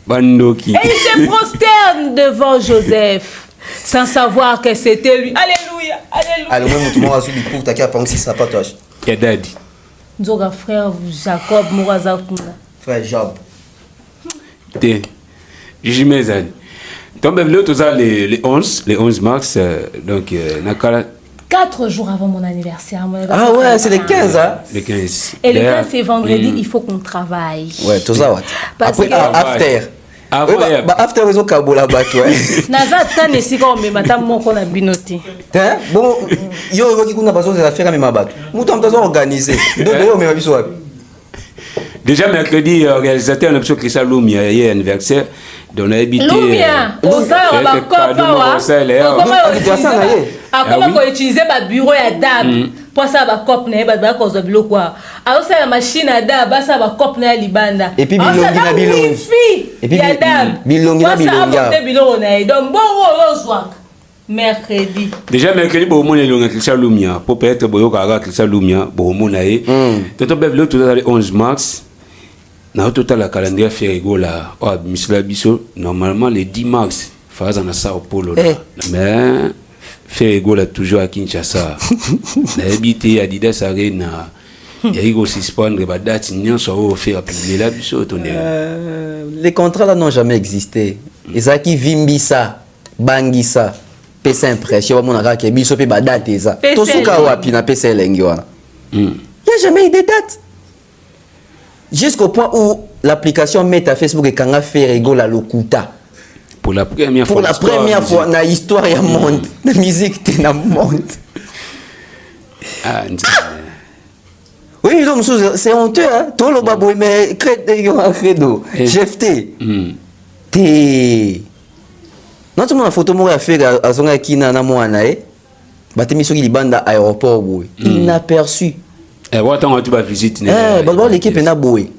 Bandoki. Et il se prosterne devant Joseph sans savoir que c'était lui. Alléluia, alléluia. Alors même tout le monde a suivi pour ta carte penser ça pas toi. Et daddy. Nzoga frère Jacob Morazakuna. Frère Job. Té. Jimezan. Donc le tout ça les 11 mars donc nakala 4 jours avant mon anniversaire. Ah ouais, c'est les 15 hein. Les 15. Et le 15 c'est vendredi, il faut qu'on travaille. Ouais, tout ça ouais. Après after. After ils ont kabola bato ouais. Naza tane sika on me mata moko na binoti. Hein? Bon, yo qui kuna besoin de la faire même bato. Muto mtazo organiser. Donc yo me biso wapi. Déjà mercredi organisateur na biso Christian Lumia hier anniversaire. Donc on a habité Lumia, osala ba kopa wa. Comment qu'on utiliser ba bureau ya dab pour ça ba cop na ba cause bilo quoi. Alors ça la machine à dab ça ba cop na libanda. Et puis bilongi na bilongi. Et puis bilongi na bilongi. Ça bilongi na donc bon rozwak. Mercredi. Déjà mercredi bon mon elonga Christian Lumia pour peut-être boyo ka Christian Lumia bon mon aé. Toto bevle tout le 11 mars. Na total la calendrier Ferrigo là, Misla Bisso normalement le 10 mars phase en Sao Paulo là. Mais Ferrigo là toujours à Kinshasa. La habité Adidas Arena. Il y a eu aussi suspendre ba date nyonso au faire publier la Bisso tonné. Les contrats là n'ont jamais existé. Ezaki Vimbisa, Bangisa, pesa impression mon aka ke biso pe ba date eza. To suka wapi na pesa elengi wana. Il y a jamais eu de date. Jusqu'au point où l'application met à Facebook et quand a fait rigole à l'okuta. Pour la première fois dans l'histoire du monde, la musique est dans le monde. Ah, Oui, donc c'est honteux, hein. Tout le babou, mais credo. Chef T. T. Non, tout le monde a photo moi à faire à son akina na moi na e. Batemi soki li banda aéroport boy. Inaperçu. Eh, attends, tu vas visiter. Eh, bah l'équipe na boy.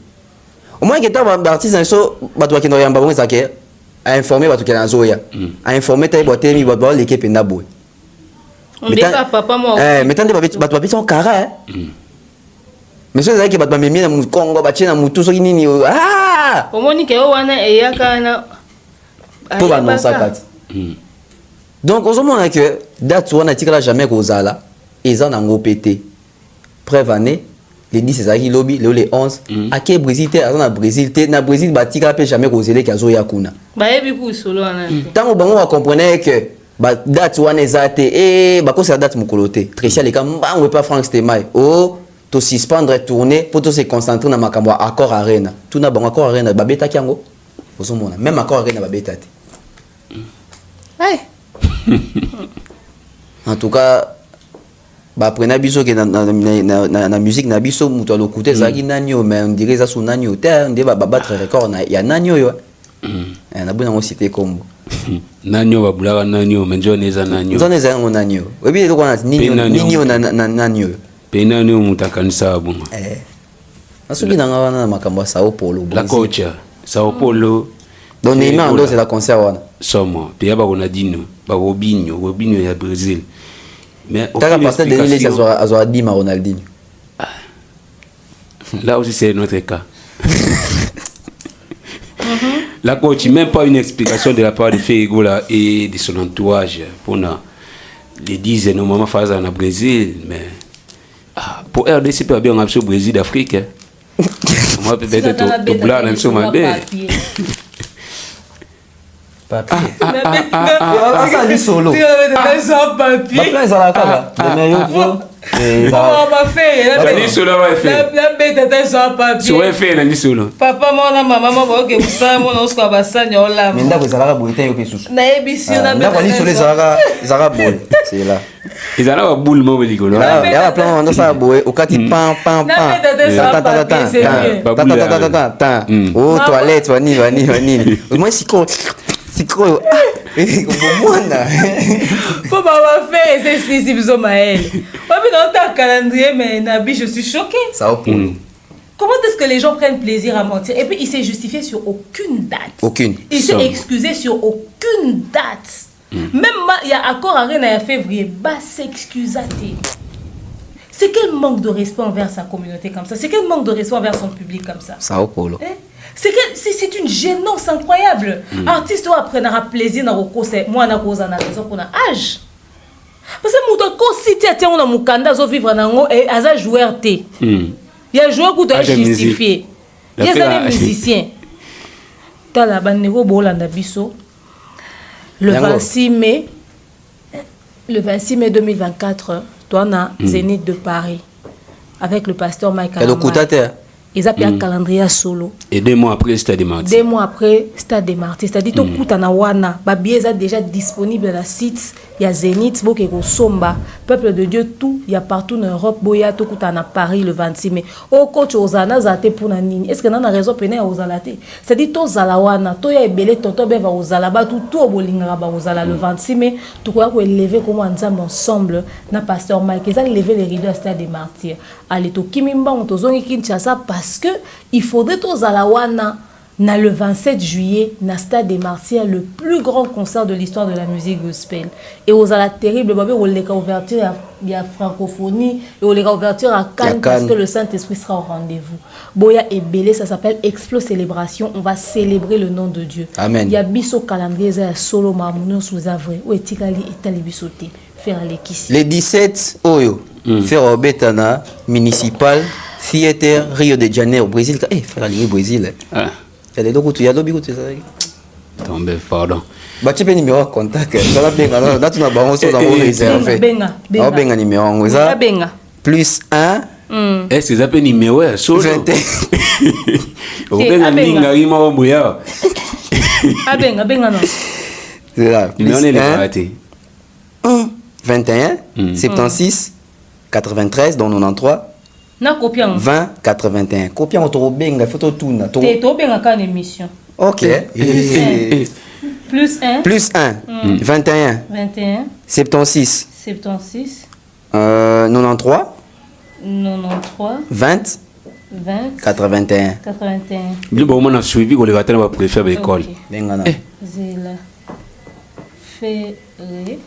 Au moins que t'as artiste so batwa ki no yamba bon zake a informer batwa ki na zoya. A informer tay botemi batwa l'équipe na boy. On dit pas papa moi. Mais tant de batwa bi son kara hein. Mais so zake batwa memi na Congo ba chena mutu soki nini ah. Omoni ke wana e yakana. Pour annoncer kat. Donc aux hommes que date on a tiré jamais kozala ils en ont pété. Preuve année les 10 c'est qui lobby les 11 à quel Brésil t'es à Brésil t'es na Brésil ba tika pe jamais kozele kazo yakuna. Ba yebi ku solo ana. Tant bango va comprendre que ba date on ezate et ba ko c'est date mukolote. Tricia les kam bango pas Frank Stemai. Oh to suspendre tourner pour to se concentrer na makambo accord arena. Tout na bango accord arena ba beta kiango. Aux hommes même accord arena ba beta. Hey. En tout cas, bah après nabiso que na musique nabiso muto lokuté zaki nanyo mais on dirait ça sous nanyo on dirait ba battre record na ya nanyo yo. Na bona on cité comme nanyo ba bulaka nanyo mais njoneza nanyo. Njoneza ngo nanyo. Webi loko na ninyo na nanyo. Pe nanyo mutakanisa bongo. Asuki na ngana na makambo Sao Paulo. La coach Sao Paulo. Donc Neymar ndo c'est la concert wana. Somo, puis ba on a dino, ba Robinho ya Brésil. Mais aucune explication. Azwa dit Ronaldinho. Là aussi c'est notre cas. La coach même pas une explication de la part de Fego là et de son entourage pour les 10 normalement phase en Brésil mais pour RDC pas bien au Brésil d'Afrique. Moi peut-être doublard même sur ma bête. Papier. Ça dit solo. Tu avais sans papier. Après ça la quoi? La bête était sans papier. Papa mona maman boke busala mona usko basanya ola. Mais ndako ezalaka boye te yo pe susu. Na ebisi na bête. Ndako ni solo ezalaka boye. C'est là. Ezalaka boule mo belikolo. Il y a plein de ça boye okati pam. Oh toilette vani. Moi siko mwana faut pas faire c'est si biso maël wapi dans ta calendrier mais Nabi je suis choqué ça au point. Comment est-ce que les gens prennent plaisir à mentir et puis il s'est justifié sur aucune date il s'est excusé sur aucune date même il y a accord à rien à février bas s'excusater. C'est quel manque de respect envers sa communauté comme ça, c'est quel manque de respect envers son public comme ça. Ça au polo. C'est une gênance incroyable. Artiste doit apprendre à plaisir dans le conseil. Moi, na cause na raison pour na âge. Parce que moi, quand si tu as un mukanda, zo vivre nango et asa joueur t. Il y a joueur qui doit justifier. Il y a des musiciens. T'as la bande négo bolanda biso. Le 26 mai 2024, toi na Zénith de Paris avec le pasteur Mike Alamba. Ils ont un calendrier solo. Et 2 mois après, Stade des Martyrs. 2 mois après, Stade des Martyrs. C'est-à-dire que tout le monde est déjà disponible dans le site. Il y a Zénith, Somba, Peuple de Dieu, tout. Il y a partout en Europe. Il y a tout à Paris le 26 mai. Au coach, Ozana, Zate pour Nani. Est-ce que nous avons raison pour nous Ozalate? C'est-à-dire que Zalawana, tout est belé, Toto Beva Ozalaba, tout au Bolingaba Ozala le 26 mai. Tout quoi qu'on lever comme ensemble, na pasteur Mike. Ils ont levé les rideaux à Stade des Martyrs. Allez, tout Kimimba, on tozongi Kinshasa parce que il faudrait aux Zalawana. Na le 27 juillet, na Stade des Martyrs, le plus grand concert de l'histoire de la musique gospel. Et aux la terrible, on les ouverture il y a francophonie et on les ouverture à Cannes parce que le Saint-Esprit sera au rendez-vous. Boya et Belé, ça s'appelle Explo Célébration. On va célébrer le nom de Dieu. Amen. Il y a biso calendrier, il y a solo marmounion sous avril. Où est-il allé et t'allé bisoté faire les kissi. Les 17 Oyo, faire Betana, municipal, theater, Rio de Janeiro, Brésil. Eh, faire le Brésil. Il y a d'autres, il y a d'autres, Tombe, pardon. Bah, tu peux numéro contact. Ça va bien, là, tu n'as pas besoin de réserver. Benga numéro, ça. Plus 1. Est-ce que ça peut numéro solo? 21. Benga ninga ima obuya. Benga non. C'est là. Numéro n'est pas raté. 21 76 93 donc 93 Na copie en 20 81. Copie en to benga photo tuna to. T'es bien en can émission. OK. Plus 1. Plus 1. 21. 21. 76. 76. 93. 93. 20. 20. 81. 81. Bien bon on a suivi qu'on les va tellement préférer l'école. Benga na. Zela. Ferré.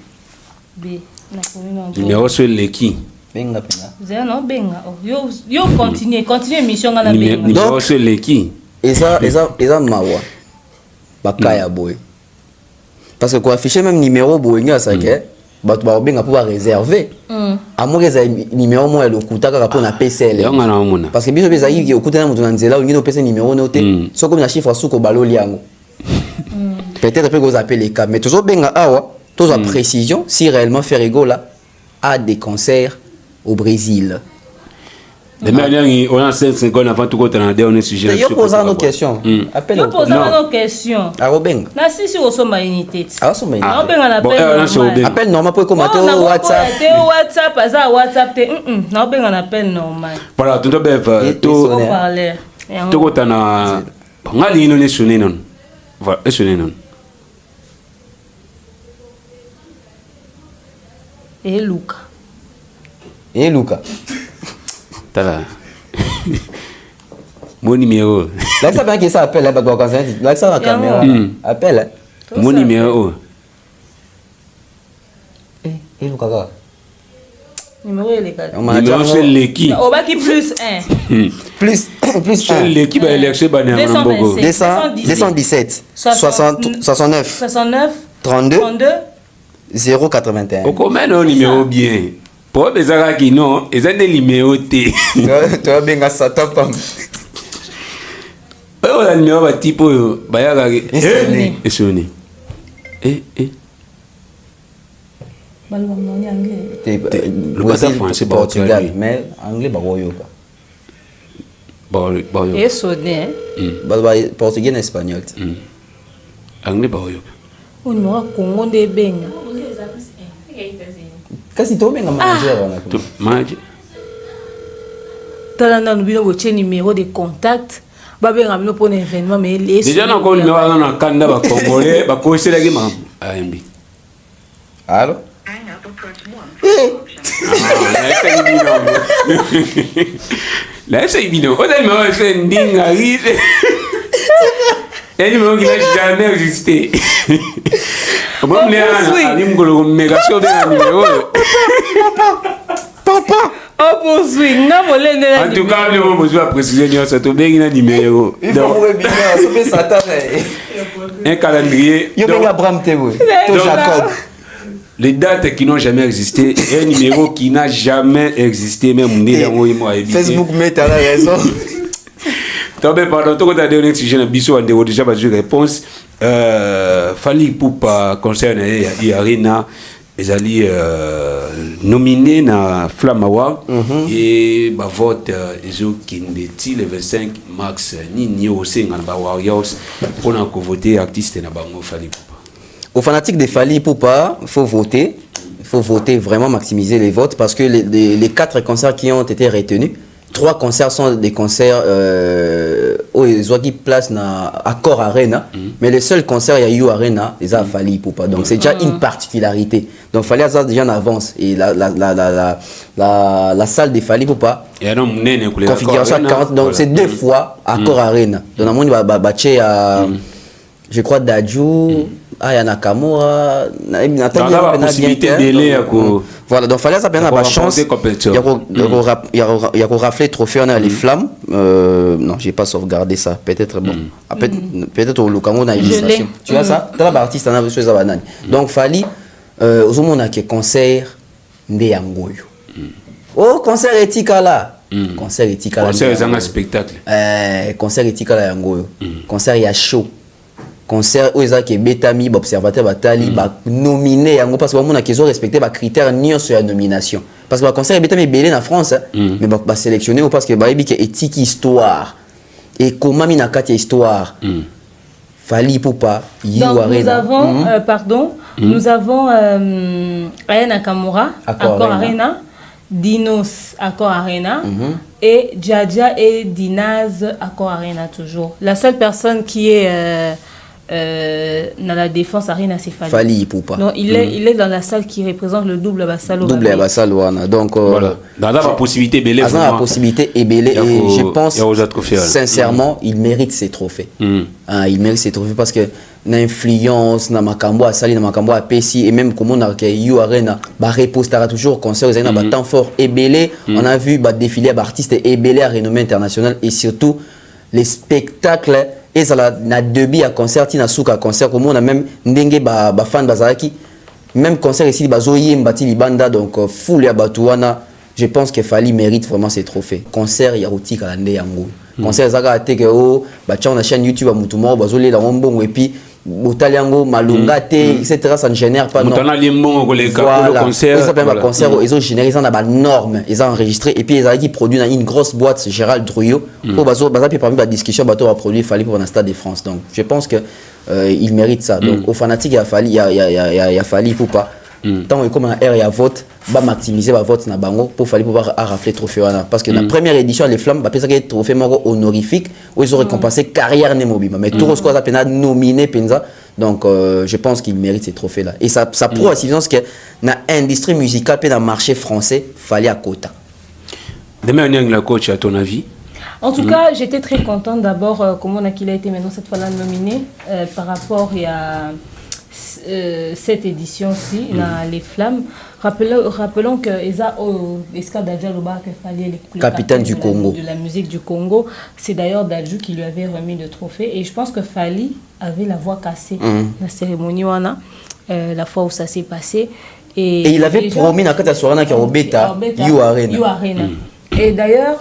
B. Na commune. Numéro sur l'équipe. Benga pena. Zela non benga. Yo continue émission ngana benga. Numéro sur l'équipe. Eza mawa. Bakaya boy. Parce que quoi afficher même numéro boy ça que bato ba benga pour réserver. Amour eza numéro moi le kuta kaka pour na PCL. Yonga na mona. Parce que biso beza yi okuta na mutu na nzela ngino pesa numéro noté. So comme na chiffre suko baloli yango. Peut-être après vous appelez les cas mais toujours benga awa, toujours précision si réellement Ferrego là a des concerts au Brésil. Les meilleurs on a 5 secondes avant tout côté dans dernier sujet. Yo pose nos questions. Appelle. Yo pose nos questions. Ah Robin. Na si au soma unité. Ah soma. Na benga na appel. Appel normal pour commenter au WhatsApp. WhatsApp asa WhatsApp te na benga na appel normal. Voilà, tout bête tout parler. Tout côté na ngali non sonné non. Voilà, sonné non. Et Luca. Et Luca. Tala. Mon numéro. Là ça bien que ça appelle là bah quand là ça la caméra. Appelle. Mon numéro. Et Luca quoi? Numéro il est calé. Numéro c'est l'équipe. Au bas qui plus 1. Plus c'est l'équipe à l'élection bané en Bogo. 217 69 69 32 081. Au comment un numéro bien. Pour les Arabes qui non, ils ont des numéros T. Toi bien ça tape. On a le numéro type Bayaga et sonné. Balou non anglais. Le Brésil français Portugal mais anglais ba royo quoi. Bon. Et sonné. Portugais et espagnol. Anglais ba royo. O numéro Congo de benga. Kasi to benga manager wana. Manager. Talanda nous bino boche numéro de contact. Ba benga bino pour un événement mais les. Déjà na ko numéro na kanda ba congolais ba ko sela ki ma AMB. Allô? Là c'est évident. On a numéro c'est ndinga rise. Et numéro qui n'a jamais existé. Comment on est à l'imgolo méga sur des numéros. Papa. Oh poursuit, na molende la. En tout cas, le mot besoin préciser nous ça to bien numéro. Il faut bien ça peut s'attendre. Un calendrier. Yo benga Abraham Tebo. To Jacob. Les dates qui n'ont jamais existé, un numéro qui n'a jamais existé, même Facebook met à la raison. Pardon, tout le monde a sujet de Bissot a déjà pas de réponse. Fali Poupa concerne Arena, ils allaient nominer na Flamawa et bah vote ils ont qui le 25 mars ni au sein en Warriors pour en voter artiste na bango Fali Poupa. Aux fanatiques de Fali Poupa, il faut voter. Il faut voter, vraiment maximiser les votes parce que les 4 concerts qui ont été retenus, 3 concerts sont des concerts où ils ont qui place à Accor Arena, mais le seul concert il y a eu Arena, ils ont Fali Poupa. Donc c'est déjà une particularité. Donc Fali a déjà en avance et la salle de Fali Poupa, configuration 40, donc c'est 2 fois Accor Arena. Donc on va battre à, je crois, Dadju. Aya Nakamura, la possibilité de voilà, donc fallait ça bien avoir chance. Il y a raflé trophée on a les flammes. Non, j'ai pas sauvegardé ça. Peut-être bon. Peut-être au Lukango na illustration. Tu vois ça? Tu as l'artiste en a reçu ça banane. Donc Fali au moment on a que concert ndé yangoyo. Oh, concert etika là. Concert etika là. Concert c'est un spectacle. Concert etika là yangoyo. Concert ya show. Concert où ils ont betami observateur batali nominé yango parce que on a qu'ils ont respecté ba critères ni sur la nomination parce que le concert betami belé en France mais ba sélectionné parce que ba ebi que éthique histoire et comment mina kati histoire Fali Poupa donc nous avons nous avons Aya Nakamura Accor Arena Dinos Accor Arena et Djadja et Dinaz Accor Arena toujours. La seule personne qui est dans la défense Arena, c'est Fally. Fally Ipupa. Non, il est dans la salle qui représente le double Bassalo. Double Bassalo. Donc, voilà. Dans la possibilité, Belé. Dans la possibilité, et Belé. Et je pense, sincèrement, il mérite ses trophées. Il mérite ses trophées parce que l'influence, na makambo à Sali, na makambo à Pessi, et même comme on a You Arena, bah repostera toujours concert aux années, temps fort. Et Belé, on a vu défiler d'artistes et Belé à renommée internationale et surtout les spectacles. Et ça na début à concert, na souka concert, comme on a même ndenge ba fan bazaraki, même concert ici bazoye mbati libanda donc full ya batuana. Je pense que Fally mérite vraiment ses trophées. Concert ya roti kalande yango. Concert zaka teke o ba tcha na chaîne YouTube mutumo bazole la mbongo et puis Botaliango, Malungate, etc. Ça ne génère pas. Voilà. Le concert. Ça s'appelle un concert. Ils ont généré ça dans la norme. Ils ont enregistré. Et puis ils ont produit dans une grosse boîte, Gérald Drouillot. Pour parmi la discussion, bateau a produit Fally pour un Stade de France. Donc je pense que il mérite ça. Donc aux fanatiques, il y a Fally, il y a Fally pour pas. Tant que comme un R et à vote, bah maximiser va vote na bango pour Fally pour pouvoir rafler trophée parce que la première édition les flammes bah ça qui trophée honorifique où ils ont récompensé carrière Nemobima mais tout ce qu'on a peine nominé penza donc je pense qu'il mérite ces trophées là et ça prouve à suffisance que na industrie musicale puis dans le marché français Fally à quota. Demain on est la coach à ton avis? En tout cas, j'étais très contente d'abord comment qu'il a été maintenant cette fois-là nominé par rapport à cette édition-ci, les flammes. Rappelons que Eska Dadjaloba, le capitaine du Congo, de la musique du Congo, c'est d'ailleurs Dadju qui lui avait remis le trophée. Et je pense que Fally avait la voix cassée dans la cérémonie, la fois où ça s'est passé. Et il avait promis dans la soirée qu'il y a Beta, You Arena. Et d'ailleurs,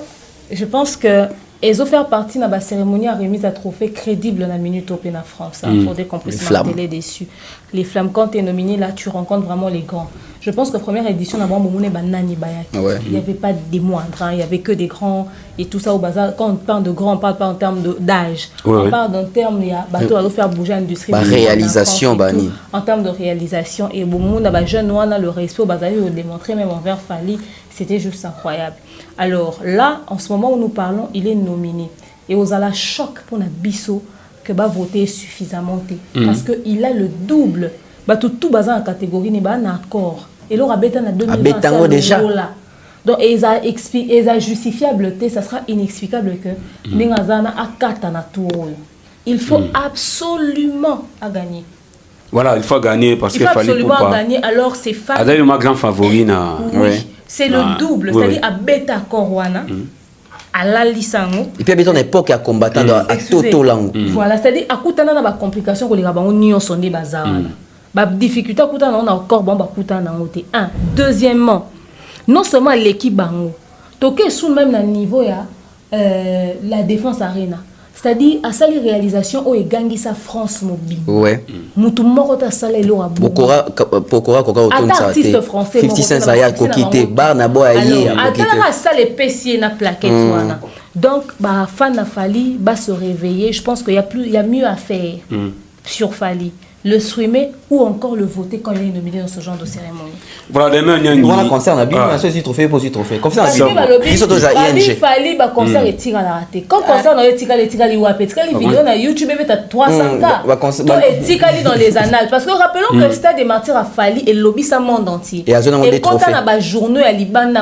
je pense que ils ont fait partie de la cérémonie à remise à trophée crédible dans la Minute Open en France. Il faudrait qu'on puisse marteler dessus. Les flammes, quand tu es nominé, là, tu rencontres vraiment les grands. Je pense que la première édition, il n'y avait pas des moindres, il n'y avait que des grands et tout ça au bazar. Quand on parle de grands, on ne parle pas en termes d'âge. On parle d'un terme, il y a bateau à faire bouger l'industrie. Réalisation, en termes de réalisation. Et bon, les jeunes, on a le respect au bazar, ils ont démontré même envers Fally. C'était juste incroyable. Alors là, en ce moment où nous parlons, il est nominé. Et aux ala choc pour notre bisso que va voter suffisamment. Parce qu'il a le double. Tout basé en catégorie, n'est pas un accord. Et là, il a 2020 déjà. Donc, ils ont justifiable, ça sera inexplicable que il faut absolument gagner. Voilà, il faut gagner parce qu'il faut absolument gagner. Alors, c'est Fally. Adèle, le grand favori. Oui. C'est le double, c'est-à-dire à Beta Korwana, à la Lisango. Et puis à l'époque, à combattant à Toto Lango. Voilà, c'est-à-dire à Koutana, il y a des complications que les Gabons n'y ont sondé bazar. La difficulté à Koutana, on a encore bon, Koutana. Deuxièmement, non seulement l'équipe Bango, toqué sous même le niveau la défense Arena. C'est-à-dire à ça les réalisations où gagne sa France mobile. Ouais. Mutu moko ta sala elo abu. Pokora koka autour ça. Artiste français 50 Cent ça y a kokité Barnabo ayi a kokité. Alors ça les PC na plaquette wana. Donc bah fan na Fally va se réveiller, je pense qu'il y a mieux à faire sur Fally. Le streamer ou encore le voter quand il est nominé dans ce genre de cérémonie. Voilà, demain, il y a un concert, on a bien un trophée pour ce trophée. Comme ça, il fallait un concert et tirer la raté. Quand concert, on a tiré les wapets, les vidéos sur YouTube, tu as 300 K. Et tirer dans les annales. Parce que rappelons que le Stade des Martyrs a Fally et le lobby ça monde entier. Et quand on a un journée à Liban,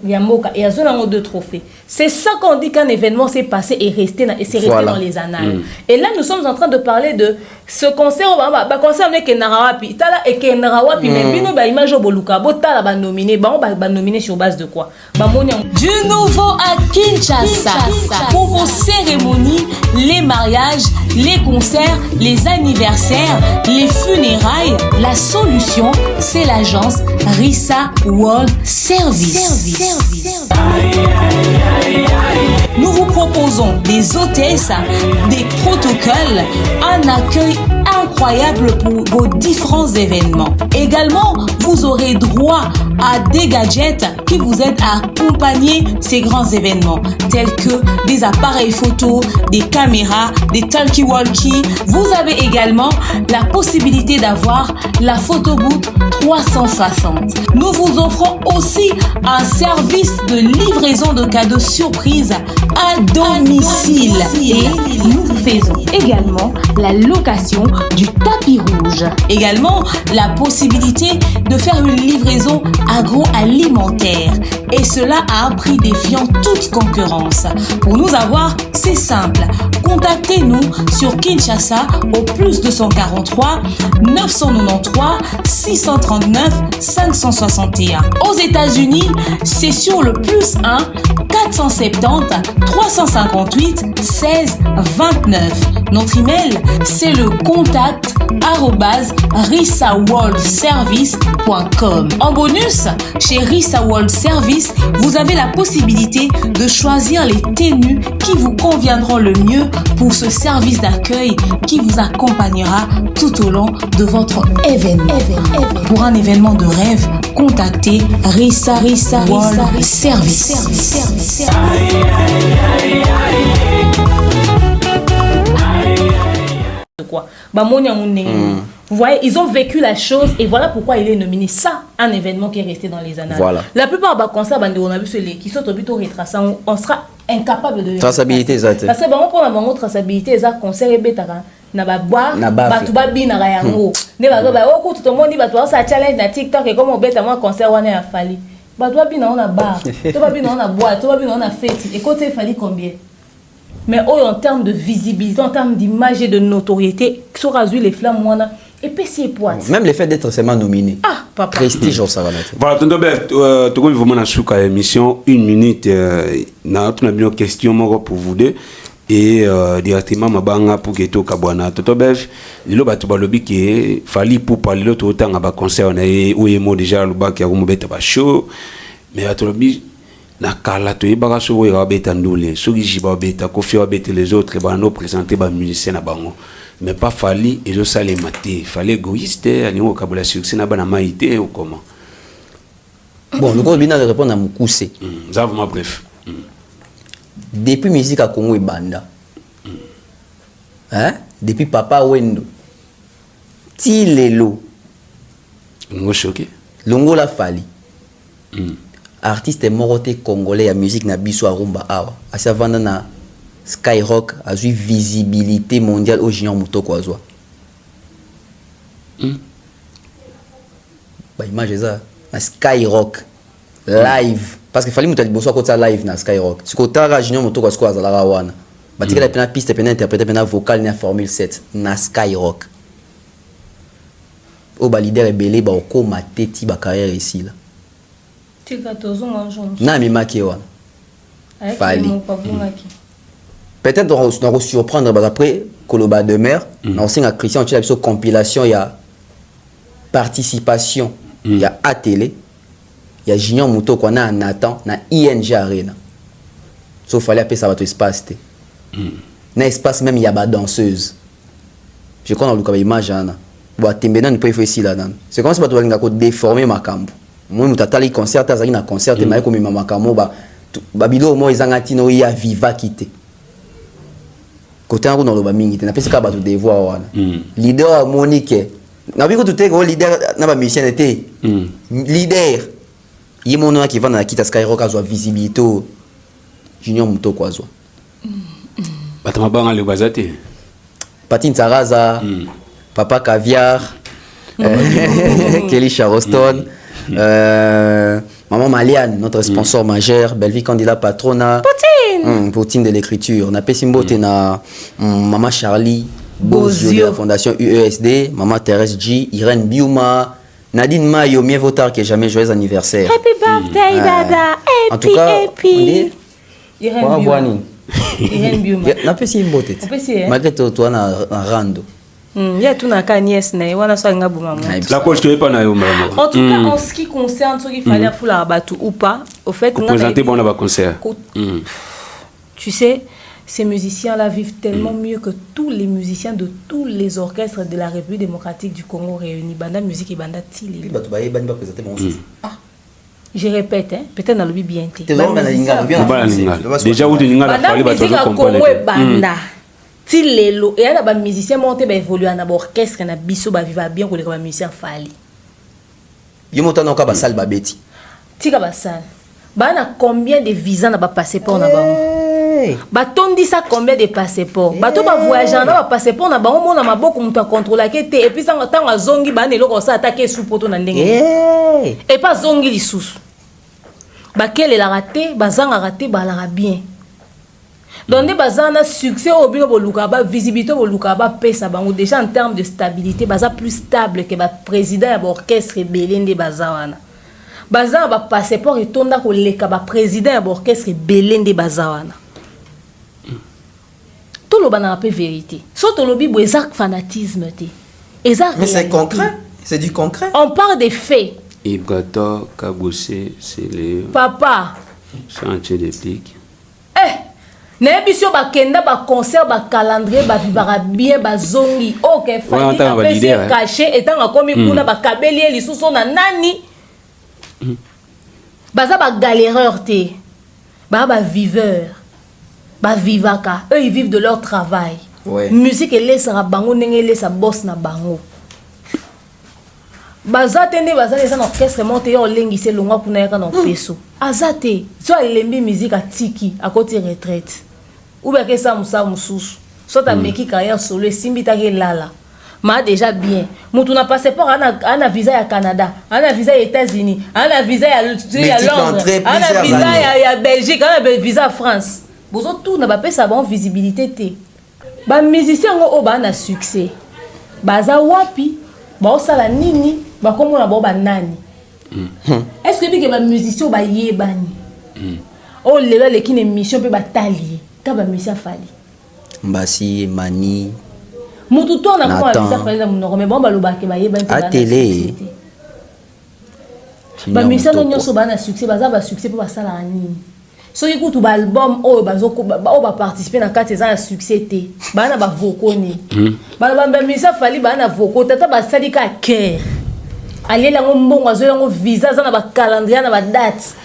il y a deux trophées. C'est ça qu'on dit qu'un événement s'est passé et resté dans les annales. Et là, nous sommes en train de parler de ce concert. Concert n'est que Narawapi, Tala et que Narawapi, mais Bino ba image au Boluka, Botala ba nominé, ba nominé sur base de quoi? Du nouveau à Kinshasa pour vos cérémonies, les mariages, les concerts, les anniversaires, les funérailles. La solution, c'est l'agence Rissa World Service. Nous vous proposons des hôtesses, des protocoles, un accueil incroyable incroyables pour vos différents événements. Également, vous aurez droit à des gadgets qui vous aident à accompagner ces grands événements, tels que des appareils photo, des caméras, des talkie-walkie. Vous avez également la possibilité d'avoir la photo booth 360. Nous vous offrons aussi un service de livraison de cadeaux surprises à domicile. Et nous faisons également la location du tapis rouge. Également, la possibilité de faire une livraison agroalimentaire. Et cela à un prix défiant toute concurrence. Pour nous avoir, c'est simple. Contactez-nous sur Kinshasa au plus 243 993 639 561. Aux États-Unis, c'est sur le plus 1 470 358 16 29. Notre email, c'est le contact@risaworldservice.com. En bonus, chez Risa World Service, vous avez la possibilité de choisir les tenues qui vous conviendront le mieux pour ce service d'accueil qui vous accompagnera tout au long de votre événement. Pour un événement de rêve, contactez Risa World Service. Quoi. Vous voyez, ils ont vécu la chose et voilà pourquoi il est nominé. Ça, un événement qui est resté dans les annales. Voilà. La plupart des concerts, on a vu ceux qui sont au retraçant, on sera incapable de. Traçabilité, exact. Parce que on prend la traçabilité, ça concert et bêta. Na ba boire, batu ba bina ga yango. Ne ba ba o tout le monde dit ba toi ça challenge na TikTok et comme on bêta moi concert wana ya fali. Ba toi bina on a bar, toi ba bina on a boire, toi ba bina on a fête. Et côté fali combien? Mais en termes de visibilité, en termes d'image et de notoriété, sur Azul les flammes wana et puis c'est poite. Même le fait d'être seulement nominé. Ah, papa. Prestige ça va mettre. Voilà, tonton Bev, tu vois vraiment la émission 1 minute na tuna bino question moko pour vous deux. Et directement mabanga pour que to kabwana toto Bev lilo batu balobi ke fali pour parler l'autre autant ba concert na oyemo déjà le bac ya kumobeta ba show mais atolobi na kala to yebaka so ya beta ndule so ki ba beta ko fi beta les autres ba no présenter ba musicien na bango mais pas fali et zo sale maté fallait égoïste ani o kabula succès na bana maïté ou comment. Bon nous bien de répondre à Mukuse. Ça vraiment bref. Depuis musique à Congo et Banda. Hein? Depuis Papa Wendo. Tilelo. Nous choqué. Longo la Fali. Artiste moroté congolais à musique na biso a rumba awa. Asa vanda na Skyrock a eu visibilité mondiale au Junior Mutoko azwa. Ba image ça na Skyrock live parce que fallait mutali bonsoir côté live na Skyrock. Ce côté ra Junior Mutoko azwa azala wana. Ba tikela pena piste pena interpréter pena vocal na Formule 7 na Skyrock. O ba leader ebele ba ko mateti ba carrière ici là. Na mi maké wana. Fali. Peut-être on va surprendre après Koloba de mer, on sait que Christian tu as une compilation, il y a participation, il y a ATL, il y a Junior Muto qu'on a en attend na ING Arena. Sauf fallait appeler ça va tout espace. Na espace même il y a ba danseuse. Je crois dans le cas image ana. Bon tembena ne peut faire ici là dedans. C'est comme si tu vas déformer ma cambo. Moi mutatali concert azali na concert te mai comme mama kamo ba bilo mo ezangatino ya viva kité. Côté on dans le bamingi te na pesi ka ba to devoir wana. Leader Monique. Na biko tout est leader na ba mission était. Leader. Yemono qui va na kita Skyrock azwa visibilité Junior Mutoko azwa. Batama banga le bazate. Patine Saraza. Papa Caviar. Kelly Charleston. Maman Maliane, notre sponsor majeur, Belleville Candidat Patrona, Poutine de l'écriture. On a Pessimbo, na Maman Charlie, Bozio de la Fondation UESD, Maman Thérèse G, Irène Biouma, Nadine Mayo, mieux vaut tard que jamais, joyeux anniversaire. Happy birthday, Dada. En tout cas, Irène Biouma. Irène Biouma. Na Pessimbo, malgré toi, na rando. Il y a tout dans la nièce, la coach, tu es pas naïf. En tout cas, en ce qui concerne ce qu'il fallait faire ou pas, au fait, présenter bon concert. Tu sais, ces musiciens-là vivent tellement mieux que tous les musiciens de tous les orchestres de la République démocratique du Congo réunis. Banda musique et banda tili. Je répète, hein, peut-être dans le bien. Déjà, vous avez banda musique à Congo et banda. Tilelo et là, les musiciens montent évoluer dans l'orchestre, na biso ba vivre bien pour les musiciens fali. Yo monta na ka salle babeti. Tika ba salle. Ba na combien de visas na ba passeport na ba? Batondi ça combien de passeports bato ba voyager na ba passeport na bango mona maboko mutu contrôler ke te et puis ça tanga zongi ba neloko ça attaquer sous poto na ndenge et pas zongi lisusu ba kele la raté bazanga raté ba la bien donc bazana succès au bino boluka ba visibilité boluka ba pesa bango déjà en termes de stabilité baza plus stable que ba président ya orchestre belende bazawana baza ba passeport et tonda ko leka ba président ya orchestre belende bazawana. Tout le monde a un peu vérité. Surtout le bible, c'est un fanatisme. Mais c'est concret. C'est du concret. On parle des faits. Ibrata, Kabossé, c'est les... Papa. Chantier des pics. N'ébisio ba kenda ba concert ba calendrier ba vivara bien ba zongi. OK, fallait que caché étant comme kuna ba kabeli lisusu na nani. Baza ba galéreur te. Ba viveur. Ba vivaka, eux ils vivent de leur travail. Ouais. Musique et laisse à bango nenge laisse à boss na bango. Bazatende bazale ça orchestre monté yo lengi c'est longa kuna yaka na peso. Azate, soit lembi musique à tiki à côté retraite. Ou bien que ça mususu. Soit ta meki carrière solo simbi ta lala. Ma déjà bien. Mutu na passeport ana visa ya Canada, ana visa ya États-Unis, ana visa ya Londres, ana visa ya Belgique, ana visa ya France. Bozo tout n'a pas sa bonne visibilité té. Ba musicien ngo ba na succès. Baza wapi? Ba osala nini? Ba komo na ba nani? Est-ce que ba musicien ba yebani? Oh lelo le kine mission pe ba tali. Ka ba musicien fali. Mbasi Mani. Mutu to na ko ba musicien fali na monoko mais bon ba lo ba ke ba yebani pe. A télé. Ba musicien no nyoso ba na succès, baza ba succès pe ba sala nini? So écoute ba album o ba participer na carte za succès té ba na ba voko ni ba misa fali ba na voko tata ba sadika cœur aller la mbongo azo la visa za na ba calendrier na ba date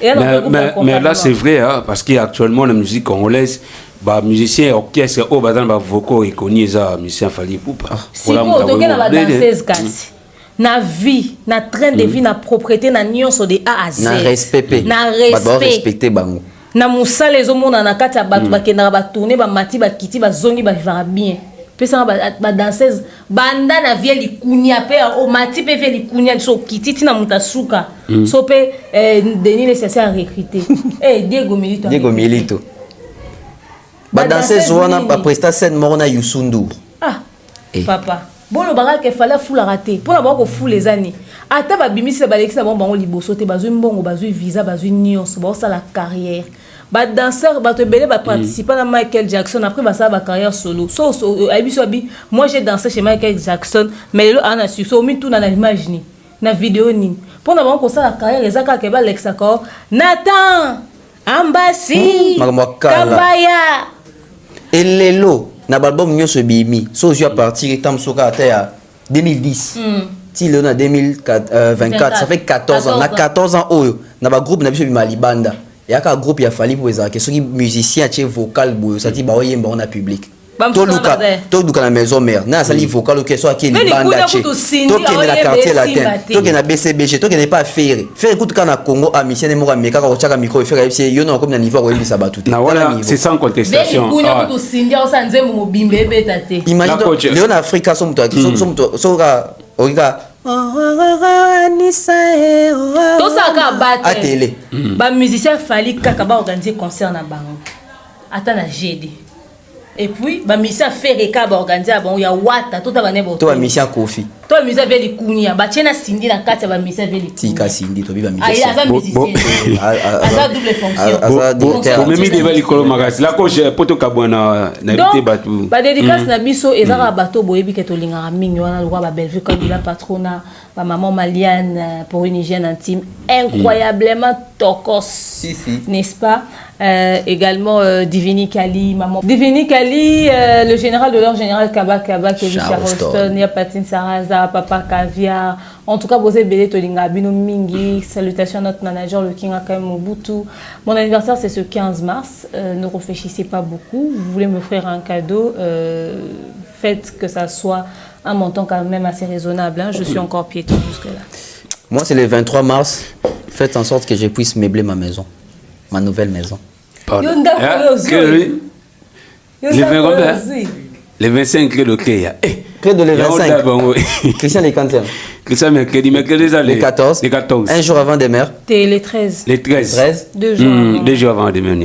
mais là c'est vrai hein, parce qu'actuellement la musique congolaise ba musicien orchestre o ba dans ba voko reconnu za musicien fali poupa si ko toke na ba danseuse kasi na vie na train de vie na propriété na nyonso de A à Z na respect na respecter bango na musala ezomona na kati ya bato bakendaka batourne bamati bakiti bazongi bavivaka bien pesa ba danseuse banda na vie likunia pe o mati pe vie likunia so kiti tina muta suka so pe Denis nécessaire à recruter Diego Milito ba danseuse wana ba presta scène morona Yusundu papa bolo baka ke fallait fula raté pour avoir ko fou les années ata ba bimisi ba lekisa bon bango liboso te bazui mbongo bazui visa bazui nyonso ba sa la carrière ba danseur ba te belé ba participer à Michael Jackson après ba sa ba carrière solo moi j'ai dansé chez Michael Jackson mais le ana su so mi tout na imagine na vidéo ni pour avoir ko sa la carrière ezaka ke ba lekisa ko Nathan Ambassi Kabaya elelo na album nyonso bimi so je partir tam soka ata 2010 ti le na 2024 ça fait 14 ans na 14 ans oyo na ba groupe na biso bima libanda ya ka groupe ya fali pour ezaka soki musicien tie vocal boyo ça ti ba oyemba on a public to luka na maison mère na sali vocal ok so aki libanda tie to ke na quartier latin to ke na BCBG to ke ne pas faire écoute kana Congo a musicien mo ka meka ko chaka micro faire FC yo na comme na niveau ko yebisa batu te na voilà c'est sans contestation imagine Léon Africa so muto so ka oika tout ça ka battre ba musicien fali kaka ba organiser concert na bango ata na GD et puis ba musicien fait reka ba organiser bon ya wata tout ba nebo to ba musicien Kofi to musicien veli kunia ba chena sindi na kati ba musicien veli tika sindi to bi ba musicien asa musicien asa double fonction bon même il va likolo magasi la ko je poto kabwana na bité batu ba dédicace na biso ezaka bato boyebi ke to linga mingi wana lokwa ba Belgique comme la patrona maman malienne pour une hygiène intime incroyablement tokos, n'est-ce pas? Également Divini Kali, maman Divini Kali, le général de l'ordre général Kaba Kelly Charleston, il y a Patine Saraza, Papa Caviar. En tout cas, vous avez belé Tolinga Bino Mingi. Salutations à notre manager, le King Akaï Mobutu. Mon anniversaire, c'est ce 15 mars. Ne réfléchissez pas beaucoup. Vous voulez me faire un cadeau, faites que ça soit un montant quand même assez raisonnable. Hein. Je suis encore piéton jusque-là. Moi, c'est le 23 mars. Faites en sorte que je puisse meubler ma maison. Ma nouvelle maison. Les 25 clés de Kéa. Près de les 25. Christian les Cantiens. Christian mercredi, les 14. Les 14. Un jour avant des mères. Les 13. Les 13. 2 jours avant. 2 jours avant des mères.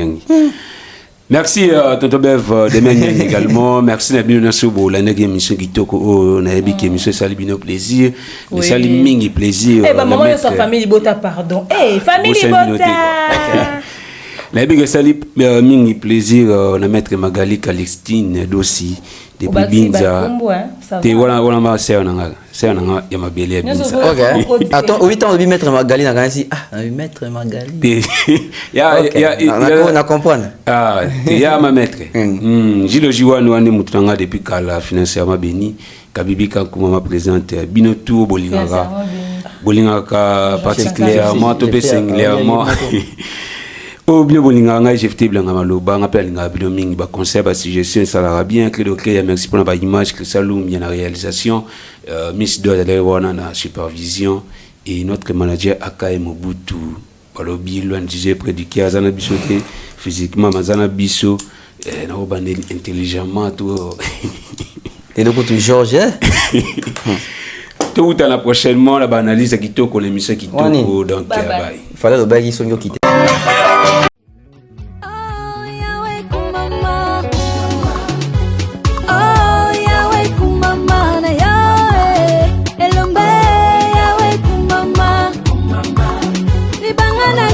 Merci Tonton Bev de Menyen également. Merci Nabino Nasobo. La nègre émission qui toque au Nabi qui émission Salibino plaisir. Mais Salimingi plaisir. Eh ben maman de sa famille Bota pardon. Eh famille Bota. La bigue Salib Mingi plaisir na maître Magali Calixtine Dossi depuis Binza. Te voilà ma sœur nanga. Sœur nanga ya mabele Binza. OK. Attends, 8 ans de maître Magali na gansi. Ah, maître Magali. On comprendre. Ah, ya ma maître. Jilo Jiwanu ane mutanga depuis kala financièrement béni. Kabibi Kankuma ma présente bino tout bolingaka particulièrement topé singulièrement. Au bien bolinganga jefté blanga maloba ngapela nga bino mingi ba conseil ba suggestion ça la bien que le créer merci pour la image que Saloum bien la réalisation Miss Doa d'aller voir na supervision et notre manager Akaï Mobutu balobi loin disait prédiquer azana bisoté physiquement mazana biso na obandé intelligemment tout et donc tu Georges tout à la prochainement la analyse qui toque l'émission qui toque donc bye. Il fallait le bail qui sont qui Libangana